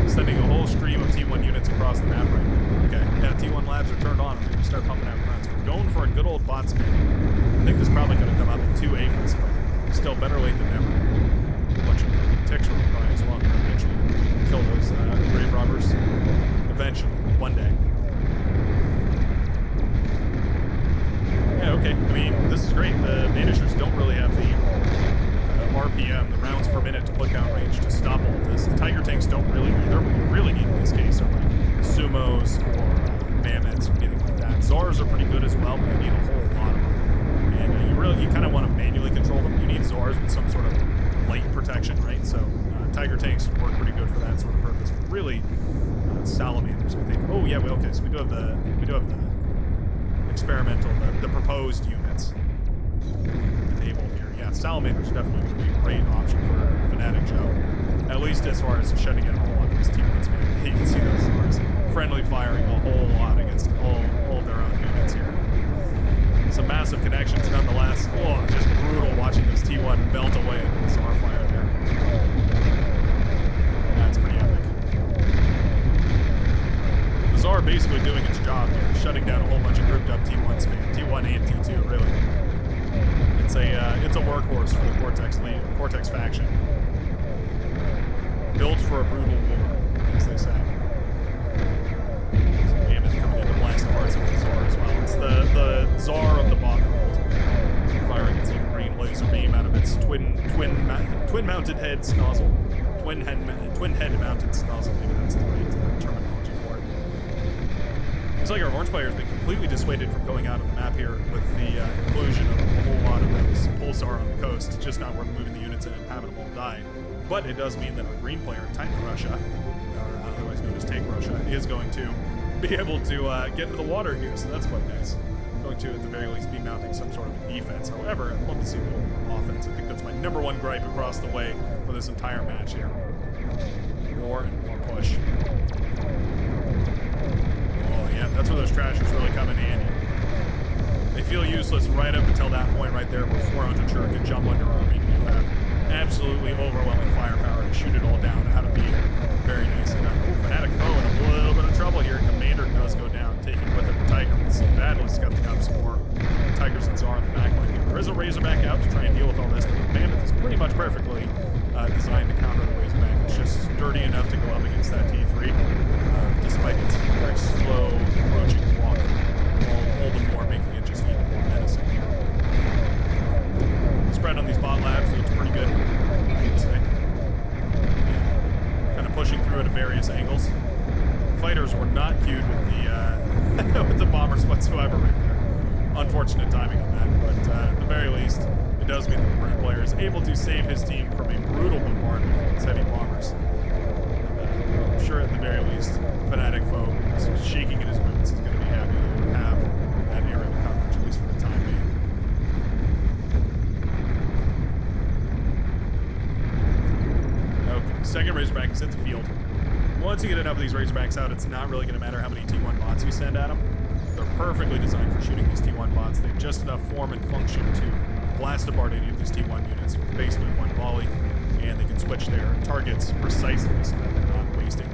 Sending a whole stream of T1 units across the map right now. Okay, yeah, T1 labs are turned on and we're going to start pumping out runs. We're going for a good old bot spam. I think this probably could have come up in 2 aphids, but still better late than never. A bunch of ticks will probably as well. Eventually kill those grave robbers. Eventually, one day. Yeah, okay. I mean, this is great. The Banishers don't really have the RPM, the rounds per minute to put down range to stop all of this. The Tiger tanks don't really either. What you really need in this case are like Sumos or Mammoths or anything like that. Zars are pretty good as well, but you need a whole lot of them. And you kind of want to manually control them. You need Zars with some sort of light protection, right? So Tiger tanks work pretty good for that sort of purpose. But really, salamanders, I think. Oh yeah, okay. So we do have the experimental, the proposed units enabled here. Yeah, salamanders are definitely going to be a great option for Fanatic Joe. At least as far as shutting down a whole lot of these teammates. You can see those stars friendly firing a whole lot against all of their own units here. Some massive connections nonetheless. Oh, just brutal watching this T1 melt away at the Tsar fire there. That's pretty epic. The Tsar basically doing its job here, shutting down a whole bunch of grouped up T1 spam, T1 and T2 really. It's a workhorse for the Cortex faction. Built for a brutal war, as they say. Some damage coming in to blast the hearts of the Tsar as well. It's the Tsar of the bot world, firing its green laser beam out of its twin-mounted head snozzle. Twin head mounted snozzle. Maybe that's the right terminology for it. Looks like our orange player has been completely dissuaded from going out of the map here with the inclusion of a whole lot of those pulsar on the coast. It's just not worth moving the units in and having them all die. But it does mean that our green player, Tank Russia, or otherwise known as Tank Russia, is going to be able to get into the water here, so that's quite nice. Going to, at the very least, be mounting some sort of defense. However, I'd love to see a little more offense. I think that's my number one gripe across the way for this entire match here. More and more push. Oh, yeah, that's where those trashers really come in handy. They feel useless right up until that point right there where 400 sure can jump under army. You have absolutely overwhelming firepower to shoot it all down out of the air. Very nice. Fanatic foe in a little bit of trouble here. Commander does go down, taking with it the Tiger. It's badly scuffing up some more Tigers and Tsar in the backline here. There is a Razorback out to try and deal with all this, but the Bandit is pretty much perfectly designed to counter the Razorback. It's just sturdy enough to go up against that T3, despite its very slow approaching walk. All the more making it just even more menacing here. The spread on these bot labs looks pretty good, I would say. Yeah. Kind of pushing through at various angles. Fighters were not cued with the with the bombers whatsoever right there. Unfortunate timing on that, but at the very least, it does mean that the Brute player is able to save his team from a brutal bombardment from its heavy bombers. And, I'm sure at the very least, Fanatic foe who's shaking in his boots is going to be happy to have that area of coverage, at least for the time being. Okay, second Razorback is at the field. Once you get enough of these Razorbacks out, it's not really going to matter how many T1 bots you send at them. They're perfectly designed for shooting these T1 bots. They have just enough form and function to blast apart any of these T1 units with basically one volley, and they can switch their targets precisely so that they're not wasting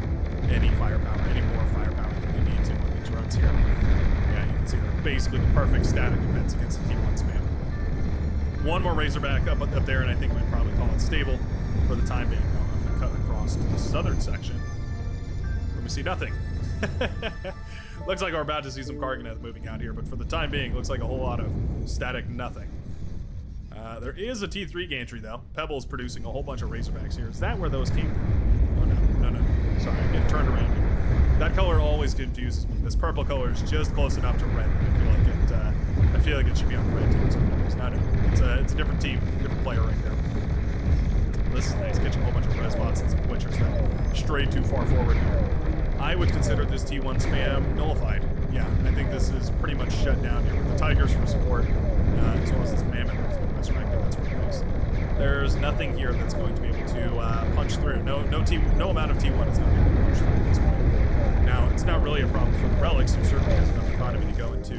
any firepower, any more firepower than they need to on these runs here. Yeah, you can see they're basically the perfect static defense against the T1 spam. One more Razorback up there, and I think we'd probably call it stable for the time being. I'm going to cut across to the southern section. We see nothing. Looks like we're about to see some Karganeth moving out here, but for the time being, looks like a whole lot of static nothing. There is a T3 gantry, though. Pebble's producing a whole bunch of Razorbacks here. Is that where those came from? Oh, no. Sorry, I'm getting turned around here. That color always confuses me. This purple color is just close enough to red. I feel like it should be on the red team sometimes. Not it's a different team, different player right there. This is nice, catching a whole bunch of res bots and some Twitchers that strayed too far forward here. I would consider this T1 spam nullified. Yeah, I think this is pretty much shut down here with the Tigers for support, as well as this Mammoth that's been resurrected. That's pretty nice. There's nothing here that's going to be able to punch through. No amount of T1 is going to be able to punch through at this point. Now, it's not really a problem for the Relics, who certainly has enough economy to go into,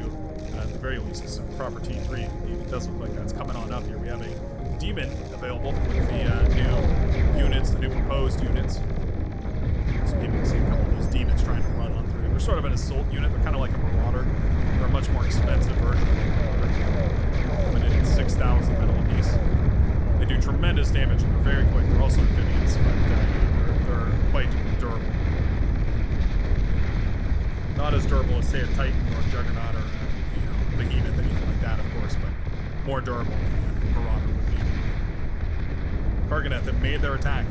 at the very least, some proper T3. It does look like that's coming on up here. We have a Demon available with the new units, the new proposed units. So people can see a couple of those demons trying to run on through. They're sort of an assault unit. They're kind of like a Marauder. They're a much more expensive version of a Marauder. Coming in at 6,000 metal apiece. They do tremendous damage and they're very quick. They're also amphibians, but they're quite durable. Not as durable as, say, a Titan or a Juggernaut or a Behemoth, anything like that, of course, but more durable than a Marauder would be. Karganeth have made their attack.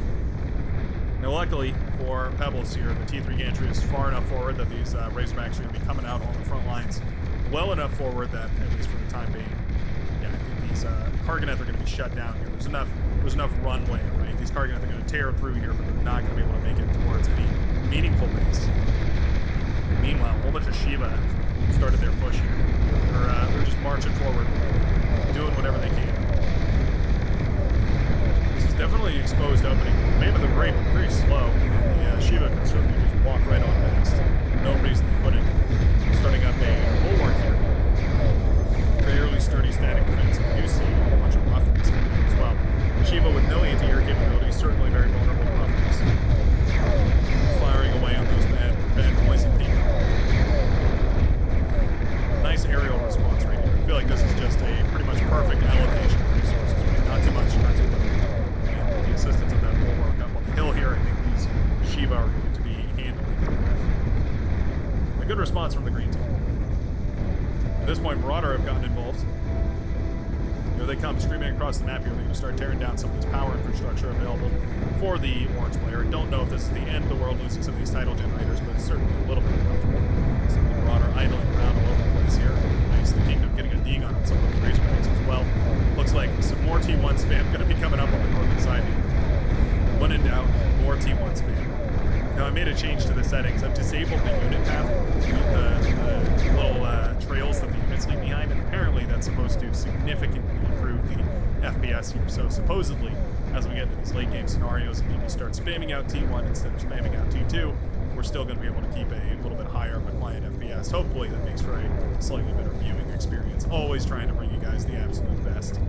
Now, luckily for Pebbles here, the T3 gantry is far enough forward that these Razorbacks are going to be coming out on the front lines well enough forward that, at least for the time being, yeah, I think these Karganeth are going to be shut down here. There's enough runway, right? These Karganeth are going to tear through here, but they're not going to be able to make it towards any meaningful base. Meanwhile, a whole bunch of Shiva started their push here. They're just marching forward, doing whatever they can. This is definitely an exposed opening. The Mammoth are great, but they're very slow. And the Shiva can certainly just walk right on past. No reason they couldn't. Starting up a bulwark here. Fairly sturdy static defense. You do see a bunch of roughness coming in as well. Shiva with no anti-air capability, certainly very vulnerable to roughness. Firing away on those bad poison people. Nice aerial response right here. I feel like this is just a pretty much perfect allocation of resources, right? Not too much, not too little. And with the assistance of that bulwark up on the hill here, I think these Shiva are going to be handling it with. A good response from the green team. At this point, Marauder have gotten involved. Here they come, streaming across the map here. They're going to start tearing down some of this power infrastructure available for the orange player. Don't know if this is the end of the world losing some of these title generators, but it's certainly a little bit uncomfortable. Some of the Marauder idling around all over the place here. Nice, the Kingdom getting a ding on some of those Razorbacks as well. Looks like some more T1 spam going to be coming up on the northern side here. When in doubt, more T1 spam. Now, I made a change to the settings. I've disabled the unit path, the little trails that the units leave behind, and apparently that's supposed to significantly improve the FPS here. So supposedly, as we get into these late game scenarios and people start spamming out T1 instead of spamming out T2, we're still going to be able to keep a little bit higher of a client FPS. Hopefully that makes for a slightly better viewing experience. Always trying to bring you guys the absolute best.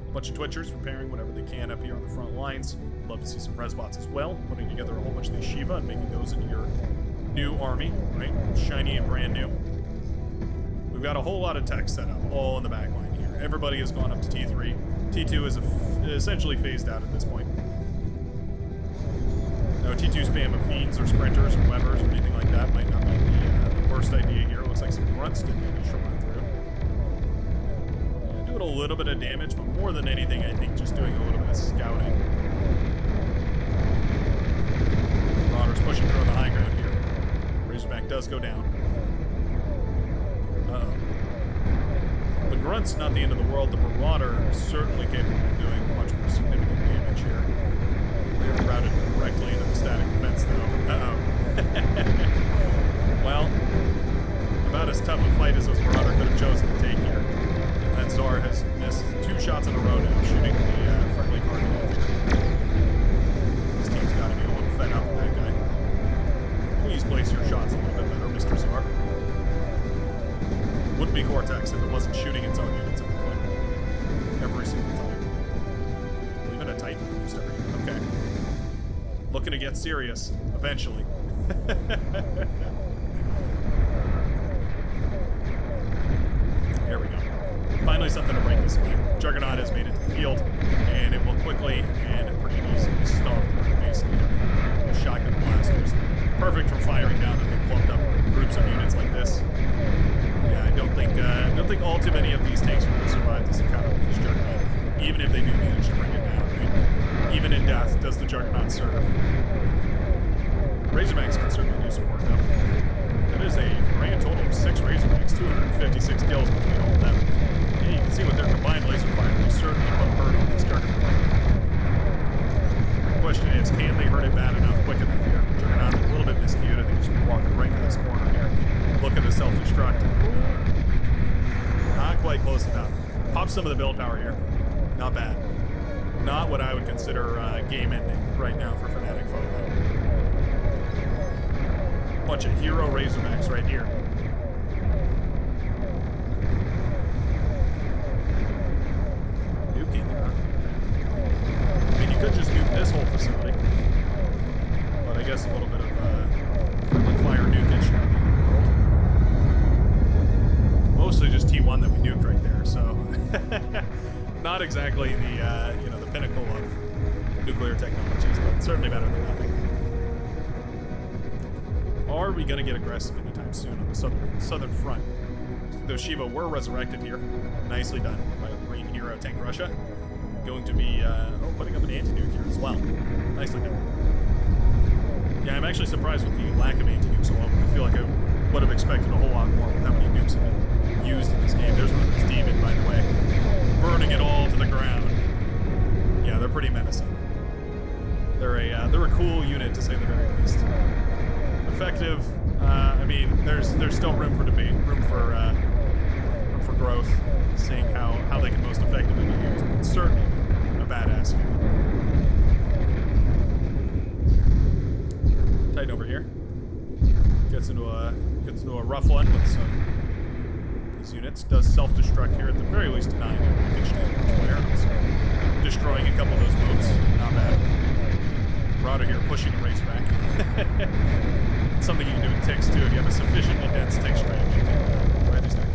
A bunch of Twitchers repairing whatever they can up here on the front lines. Love to see some Resbots as well, putting together a whole bunch of these Shiva and making those into your new army, right? Shiny and brand new. We've got a whole lot of tech set up, all in the back line here. Everybody has gone up to T3. T2 is essentially phased out at this point. No T2 spam of Fiends or Sprinters or Webers or anything like that might not be the worst idea here. It looks like some Grunts did the initial run through. Doing a little bit of damage, but more than anything, I think just doing a little bit of scouting. Marauder's pushing through on the high ground here. Razorback does go down. Uh-oh. The Grunt's not the end of the world. The Marauder is certainly capable of doing much more significant damage here. They're routed directly into the static defense, though. Uh-oh. Well, about as tough a fight as those Marauder could have chosen to take here. And Zar has missed 2 shots in a row now, shooting the friendly Karganeth here. This team's got to be a little fed up with that guy. Please place your shots a little bit better, Mr. Zar. Wouldn't be Cortex if it wasn't shooting its own units in the foot. Every single time. Even a Titan just every year. Okay. Looking to get serious, eventually. There we go. Finally something to break this way. Juggernaut has made it to the field, and it will quickly and pretty easily stomp through basically the shotgun blasters. Perfect for firing down the big clumped up groups of units like this. Yeah, I don't think all too many of these tanks are going to survive this encounter with this Juggernaut, even if they do manage to bring it down. Right? Even in death, does the Juggernaut serve? Razorbacks can certainly do some work though. That is a grand total of 6 Razorbacks, 256 kills between all of them. Yeah, you can see with their combined laser fire, they certainly put hurt on this Juggernaut. The question is, can they hurt it bad enough, quick enough here? Juggernaut a little bit miscued. I think he's walking right into this corner here. Look at the self-destruct. Not quite close enough. Pop some of the build power here. Not bad. Not what I would consider game ending right now for Fnatic Foe. Bunch of hero Razorbacks right here. Nuking, huh? I mean, you could just nuke this whole facility. But I guess a little bit of friendly fire nukage should not be in the world. Mostly just T1 that we nuked right there, so not exactly the the pinnacle of nuclear technologies, but certainly better than nothing. Are we going to get aggressive anytime soon on the southern front? Those Shiva were resurrected here. Nicely done by a green hero, Tank Russia. Going to be putting up an anti-nuke here as well. Nicely done. Yeah, I'm actually surprised with the lack of anti-nukes alone. I feel like I would have expected a whole lot more with how many nukes have been used in this game. There's one of those demon, by the way, burning it all to the ground. Yeah, they're pretty menacing. They're a cool unit, to say the very least. Effective. I mean, there's still room for debate, room for growth, seeing how they can most effectively be used. But certainly a badass unit. Titan over here gets into a rough one with some these units. Does self-destruct here at the very least, denying their package damage player. So destroying a couple of those boats. Not bad. Rada here pushing a Razorback. Something you can do with ticks too. If you have a sufficiently dense tick string, you can. Glad he's not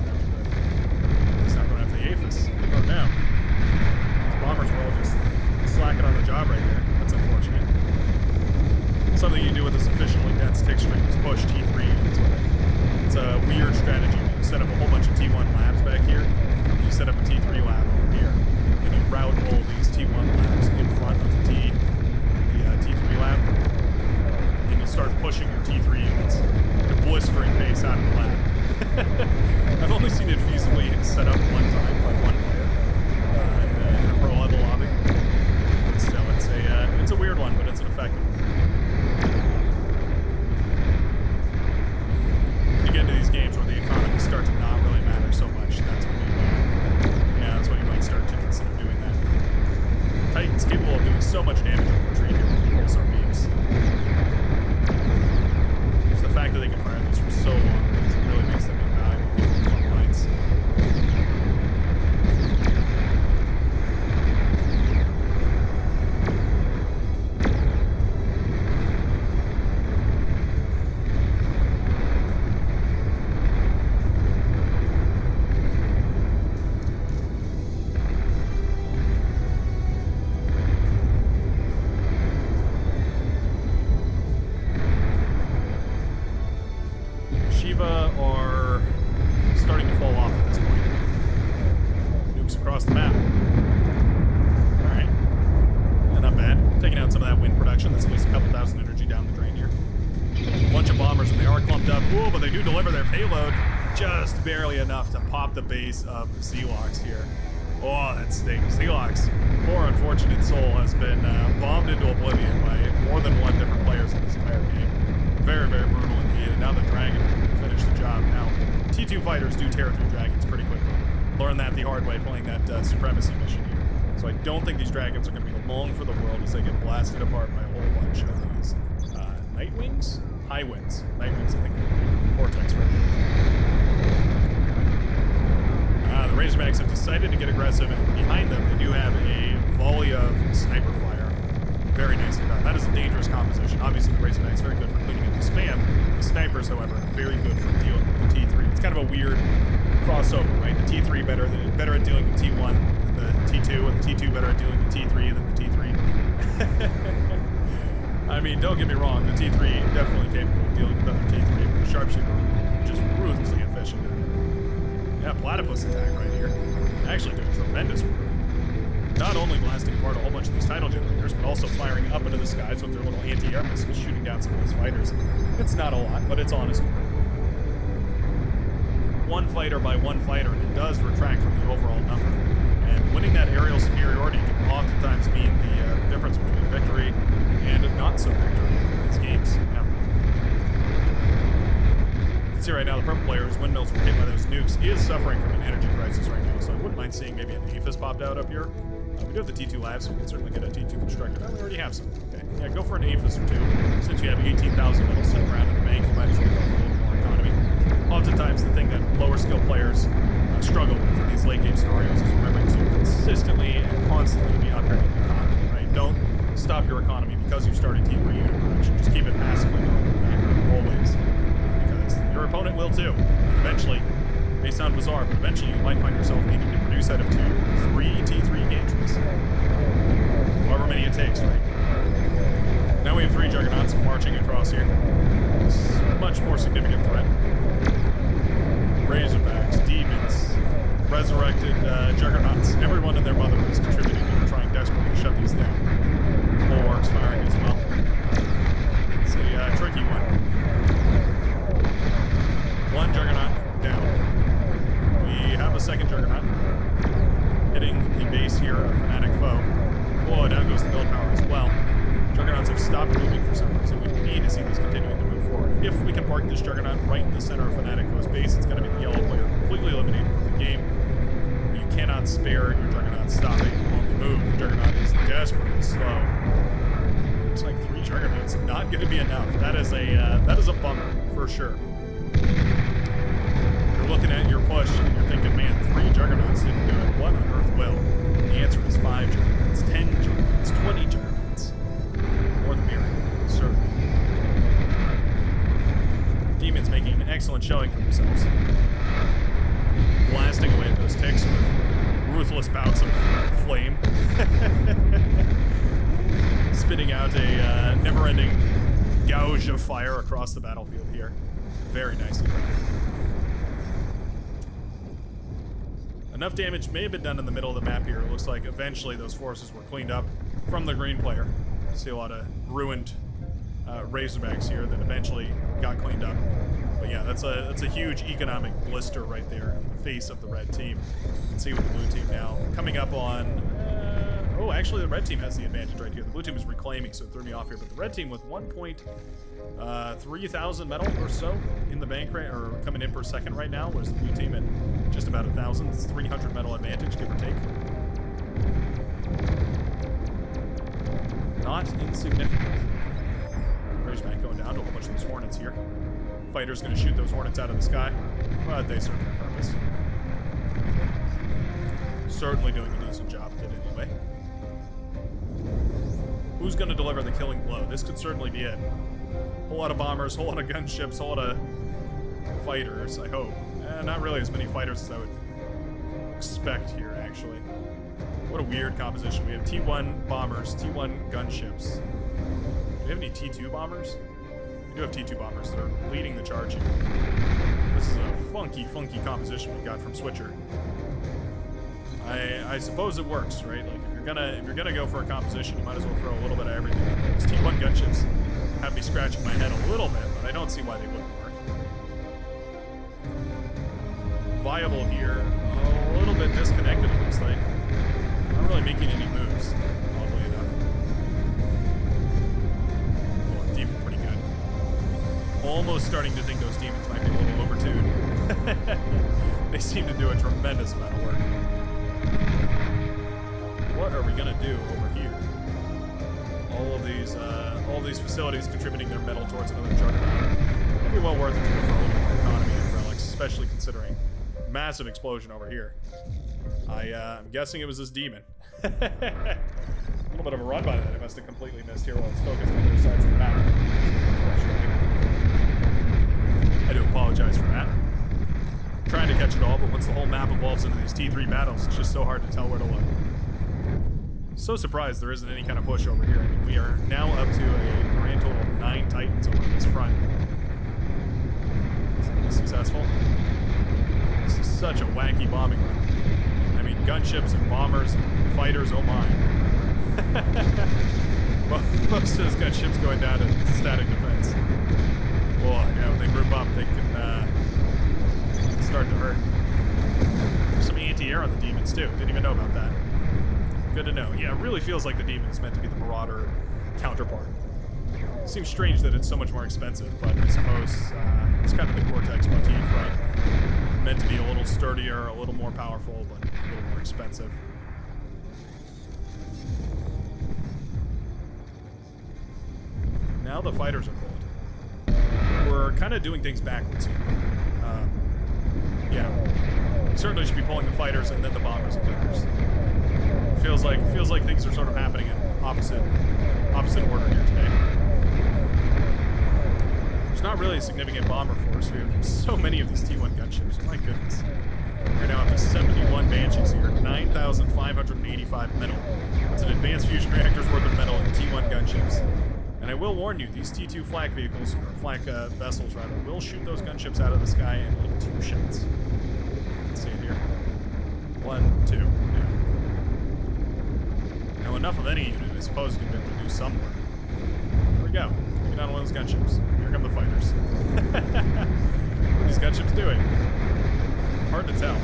going after the Aphis. Oh no. These bombers were all just slacking on the job right there. That's unfortunate. Something you do with a sufficiently dense tick string is push T3 units with it. It's a weird strategy. You set up a whole bunch of T1 labs back here. You set up a T3 lab over here. And you route all these T1 labs in front of the T3 lab. And you start pushing your T3 units at a blistering pace out of the lab. I've only seen it feasibly set up one time by one player in a pro level lobby. But still, it's a weird one, but it's an effective one. You get into these games where the economy starts to not really matter so much. That's when you might start to consider doing that. Titan's capable of doing so much damage on retreat here with the pulsar beams. Just the fact that they can fire these from so long range really makes them invaluable in the front lines. Are starting to fall off at this point. Nukes across the map. Alright. Yeah, not bad. Taking out some of that wind production. That's at least a couple thousand energy down the drain here. A bunch of bombers, and they are clumped up. Ooh, but they do deliver their payload just barely enough to pop the base of Zealox here. Oh, that stings. Zealox, poor unfortunate soul, has been bombed into oblivion by more than one different players in this entire game. Very, very brutal indeed. And now the Dragon is going to finish the job. Now, T2 fighters do tear through dragons pretty quickly. Learned that the hard way playing that supremacy mission here. So I don't think these dragons are going to be long for the world as they get blasted apart by a whole bunch of these Nightwings? High Winds. Nightwings, I think. Vortex version. The Razorbacks have decided to get aggressive, and behind them they do have a volley of sniper fire. Very nicely done. That is a dangerous composition. Obviously, the Razorbacks very good for cleaning up the spam. The snipers, however, very good for dealing with the T3. It's kind of a weird crossover, right? The T3 better at dealing with T1 than the T2, and the T2 better at dealing with T3 than the T3. I mean, don't get me wrong, the T3 definitely capable of dealing with other T3, but the sharpshooter just ruthlessly efficient. Yeah, platypus attack right here. Actually doing tremendous work. Not only blasting apart a whole bunch of these tidal generators, but also firing up into the skies with their little anti-air missiles, shooting down some of those fighters. It's not a lot, but it's honest work. One fighter by one fighter, and it does retract from the overall number. And winning that aerial superiority can oftentimes mean the difference between victory and not so victory in these games. Yeah. You can see right now the purple player, whose windmills were hit by those nukes, is suffering from an energy crisis right now, so I wouldn't mind seeing maybe an Aphis popped out up here. We do have the T2 labs, so we can certainly get a T2 constructor. Oh, we already have some. Okay. Yeah, go for an Aphis or two. Since you have 18,000 that'll sit around in the bank, you might as well go for a little more economy. Oftentimes, the thing that lower skill players struggle with in these late game scenarios is remembering to consistently and constantly be upgrading the economy, right? Don't stop your economy because you've started T3 unit production. Just keep it passively going in the background always, because your opponent will too. And eventually, may sound bizarre, but eventually you might find yourself needing to produce out of 2, 3 T3 gauges. However many it takes, right? Now we have 3 Juggernauts marching across here. It's a much more significant threat. Razorbacks, demons, resurrected Juggernauts. Everyone and their mother is contributing and trying desperately to shut these down. Bulwarks firing as well. It's a tricky one. One Juggernaut down. here, a fanatic foe. Oh, down goes the build power as well. Juggernauts have stopped moving for some reason. We need to see these continuing to move forward. If we can park this Juggernaut right in the center of Fanatic Foe's base, it's going to be the yellow player completely eliminated from the game. But you cannot spare your Juggernaut stopping on the move. The Juggernaut is desperately slow. Looks like 3 Juggernauts not going to be enough. That is a bummer for sure. You're looking at your push and you're thinking, man, 3 Juggernauts didn't do it. What on earth will? The answer is 5 Juggernauts, 10 Juggernauts, 20 Juggernauts. More the miracle, certainly. Demons making an excellent showing for themselves. Blasting away at those ticks with ruthless bouts of flame. Spitting out a never-ending gouge of fire across the battlefield here. Very nicely done. Enough damage may have been done in the middle of the map here. It looks like eventually those forces were cleaned up from the green player. See a lot of ruined Razorbacks here that eventually got cleaned up. But yeah, that's a huge economic blister right there in the face of the red team. You can see with the blue team now coming up on... oh, actually the red team has the advantage right here. The blue team is reclaiming, so it threw me off here. But the red team with 1.3,000 metal or so in the bank rate, or coming in per second right now, whereas the blue team at just about 1,000. It's 300 metal advantage, give or take. Not insignificant. Razorback going down to a whole bunch of those hornets here. Fighter's going to shoot those hornets out of the sky, but they serve their purpose. Certainly doing a decent job with it anyway. Who's going to deliver the killing blow? This could certainly be it. A whole lot of bombers, a whole lot of gunships, a whole lot of fighters, I hope. Not really as many fighters as I would expect here, actually. What a weird composition. We have T1 bombers, T1 gunships. Do we have any T2 bombers? We do have T2 bombers that are leading the charge here. This is a funky composition we got from Switcher. I suppose it works, right? Like if you're gonna go for a composition, you might as well throw a little bit of everything. These T1 gunships have me scratching my head a little bit, but I don't see why they wouldn't work. Viable here, a little bit disconnected it looks like. Not really making any moves, oddly enough. Oh, demon pretty good. Almost starting to think those demons might be a little overtuned. They seem to do a tremendous amount of work. What are we gonna do over here? All of these facilities contributing their metal towards another juggernaut. It'd be well worth it to go for a little more economy and relics, especially considering massive explosion over here. I'm guessing it was this demon. A little bit of a run by that. I must have completely missed here while it's focused on both sides of the map. I do apologize for that. Trying to catch it all, but once the whole map evolves into these T3 battles, it's just so hard to tell where to look. So surprised there isn't any kind of push over here. I mean, we are now up to a grand total of 9 Titans over this front. Is that successful? This is such a wacky bombing run. I mean, gunships and bombers and fighters, oh my. Most of those gunships going down to static defense. Well, yeah, when they group up, they can start to hurt. There's some anti-air on the demons too. Didn't even know about that. Good to know. Yeah, it really feels like the demon is meant to be the Marauder counterpart. Seems strange that it's so much more expensive, but I suppose it's kind of the Cortex motif, right? Meant to be a little sturdier, a little more powerful, but a little more expensive. Now the fighters are cold. We're kind of doing things backwards here. Yeah, we certainly should be pulling the fighters and then the bombers and gunners. Feels like things are sort of happening in opposite order here today. There's not really a significant bomber force. We have so many of these T1 gunships. My goodness. We're now up to 71 Banshees here, 9,585 metal. That's an advanced fusion reactor's worth of metal in T1 gunships. And I will warn you, these T2 flak vehicles, or flak vessels rather, will shoot those gunships out of the sky in like 2 shots. Let's see it here. 1, 2, yeah. Now enough of any unit, I suppose, to be able to do some work. Here we go. Taking out one of those gunships. Here come the fighters. What are these gunships doing? Hard to tell.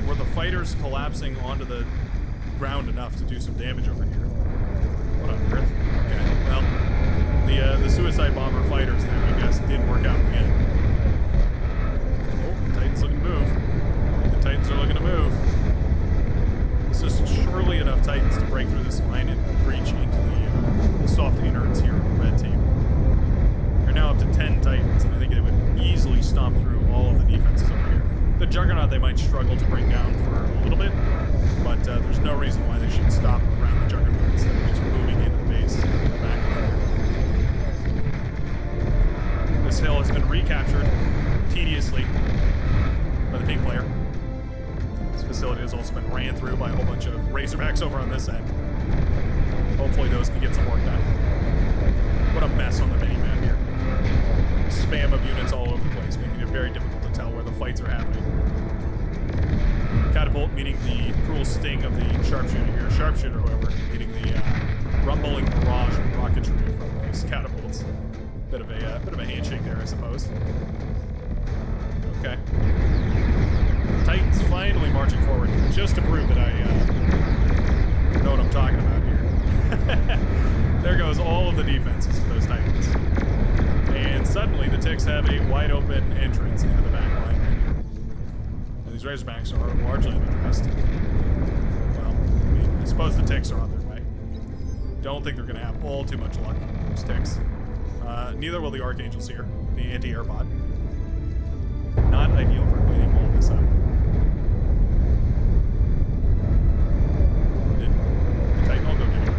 were the fighters collapsing onto the ground enough to do some damage over here? What on earth? Okay, well, the suicide bomber fighters there, I guess, didn't work out in the end. Oh, the Titans looking to move. I think the Titans are looking to move. This is surely enough Titans to break through this line and breach into the soft innards here of the red team. They're now up to 10 Titans, and I think they would easily stomp through all of the defenses over here. The Juggernaut they might struggle to bring down for a little bit, but there's no reason why they should stop around the Juggernaut instead of just moving into the base in the back line. This hill has been recaptured tediously by the pink player. This facility has also been ran through by a whole bunch of Razorbacks over on this end. Hopefully those can get some work done. What a mess on the mini-map here. Spam of units all over the place, making it very difficult to tell where the fights are happening. Catapult meaning the cruel sting of the sharpshooter here. Sharpshooter, however, meaning the rumbling barrage of rocketry from those catapults. Bit of a handshake there, I suppose. Okay. Titans finally marching forward, just to prove that I know what I'm talking about here. There goes all of the defenses for those Titans. And suddenly the Ticks have a wide open entrance into the back line right here. And these Razorbacks are largely unaddressed. Well, I mean, I suppose the Ticks are on their way. Don't think they're going to have all too much luck, those Ticks. Neither will the Archangels here, the anti-air bot. Not ideal for cleaning all this up. Did the Titan all go get it?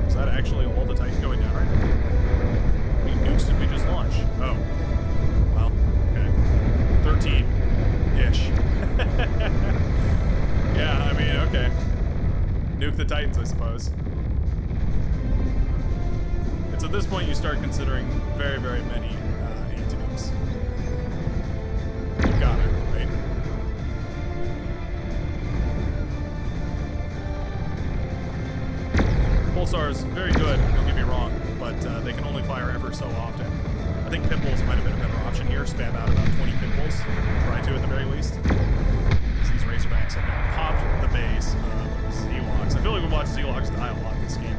Is that actually all the Titan going down right there? How many nukes did we just launch? Oh. Well, okay. 13-ish. Yeah, I mean, okay. Nuke the Titans, I suppose. It's at this point you start considering very, very many anti-nukes. You've got it, right? Pulsar's very good, don't get me wrong, but they can only fire ever so often. I think Pitbulls might have been a better option here. Spam out about 20 Pitbulls. Try to at the very least. These Razorbacks have now popped the base of Zealox. I feel like we watched Zealox die a lot this game.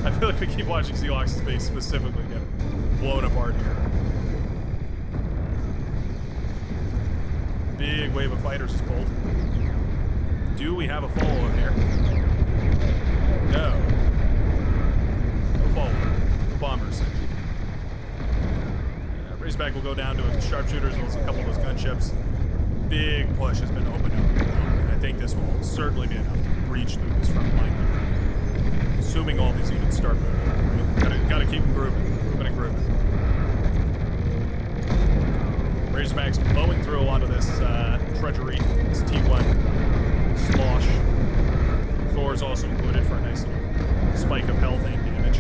I feel like we keep watching Zealox's base specifically get blown apart here. Big wave of fighters is pulled. Do we have a follow-up here? No. No follow-up. No bombers. Razorback will go down to his sharpshooters and a couple of those gunships. Big push has been opened up here, and I think this will certainly be enough to breach through this front line here. Assuming all these units start moving. Gotta keep them grooving. Moving and grooving. Razorback's blowing through a lot of this treachery. This T1 slosh. Thor's also included for a nice little spike of health and damage.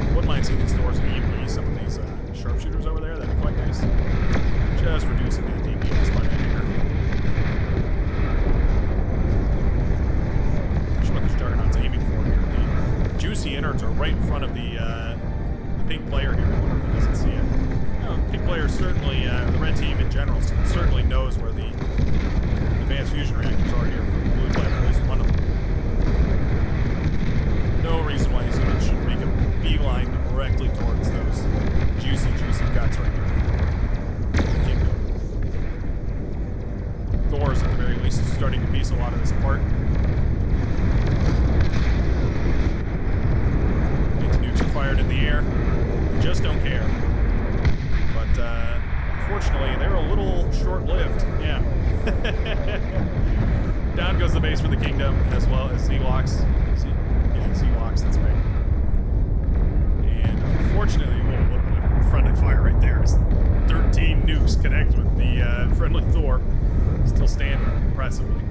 Wouldn't mind seeing these Thors EMP some of these sharpshooters over there. That'd be quite nice. Just reducing that DPS by that here. Juggernaut's aiming for here. The juicy innards are right in front of the pink player here. I wonder if he doesn't see it. You know, the pink player certainly, the red team in general, certainly knows where the advanced fusion reactors are here for the blue player, at least one of them. No reason why these units should make a beeline directly towards those juicy guts right there. Thor's at the very least starting to piece a lot of this apart. Anti-nukes are fired in the air. They just don't care. But unfortunately, they're a little short-lived. Yeah. Down goes the base for the kingdom, as well as Zealox. Zealox, that's right. And unfortunately, what a friendly fire right there as 13 nukes connect with the friendly Thor. Still standing impressively.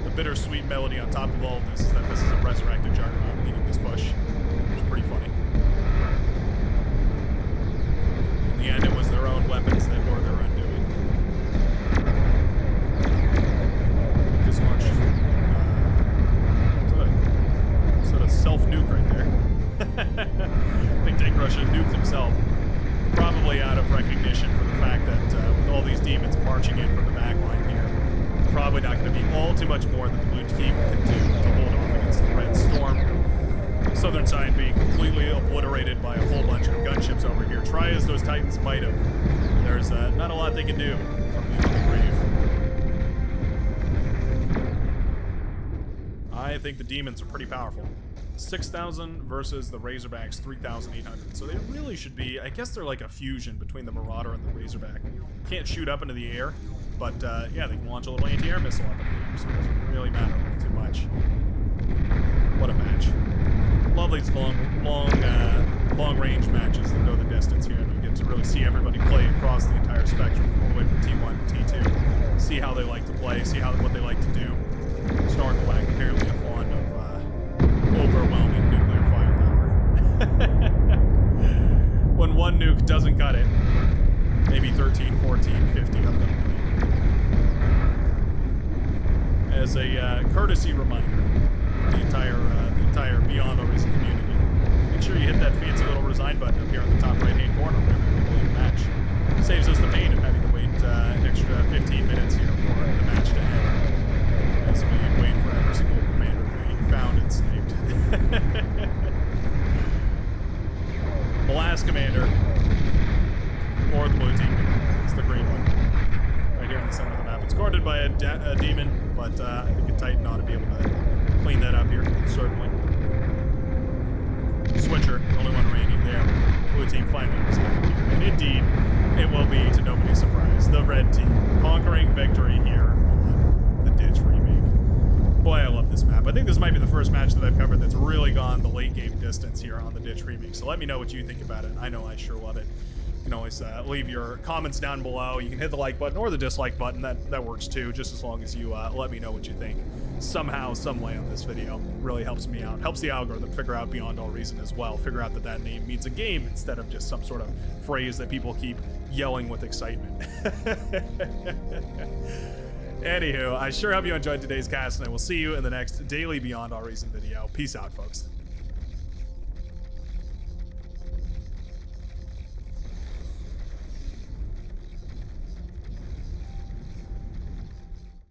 The bittersweet melody on top of all of this is that this is a resurrected Juggernaut leading this push. It's pretty funny. In the end, it was their own weapons that were their undoing. This launch is that a self-nuke right there? I think Tank Russia nuked himself, probably out of recognition for the fact that with all these demons marching in from the back line here, probably not going to be all too much more that the blue team can do to hold off against the red storm. Southern side being completely obliterated by a whole bunch of gunships over here. Try as those Titans might have, there's not a lot they can do from the grave. I think the demons are pretty powerful. 6,000 versus the Razorbacks 3,800. So they really should be, I guess they're like a fusion between the Marauder and the Razorback. Can't shoot up into the air, but yeah, they can launch a little anti-air missile up into the air, so it doesn't really matter all too much. What a match. Love these long range matches that go the distance here, and we get to really see everybody play across the entire spectrum, all the way from T1 to T2. See how they like to play, see what they like to do. Snarkleback apparently a fond of overwhelming nuclear firepower. When one nuke doesn't cut it, maybe 13, 14, 50 of them. As a courtesy reminder, the entire Beyond All Reason community, make sure you hit that fancy little resign button up here on the top right-hand corner whenever you complete a match. Saves us the pain of having to wait an extra 15 minutes here for the match to end, as we wait for every single commander to be found and sniped. The last commander for the blue team is the green one, right here in the center of the map. It's guarded by a demon, but I think a Titan ought to be able to clean that up here, certainly. Switcher, the only one remaining there. Blue team finally residing here. And indeed, it will be, to nobody's surprise, the red team conquering victory here on the Ditch remake. Boy, I love this map. I think this might be the first match that I've covered that's really gone the late game distance here on the Ditch remake. So let me know what you think about it. I know I sure love it. You can always leave your comments down below. You can hit the like button or the dislike button. That works too, just as long as you let me know what you think. Somehow, some way on this video really helps me out. Helps the algorithm figure out Beyond All Reason as well. Figure out that name means a game instead of just some sort of phrase that people keep yelling with excitement. Anywho, I sure hope you enjoyed today's cast, and I will see you in the next daily Beyond All Reason video. Peace out, folks.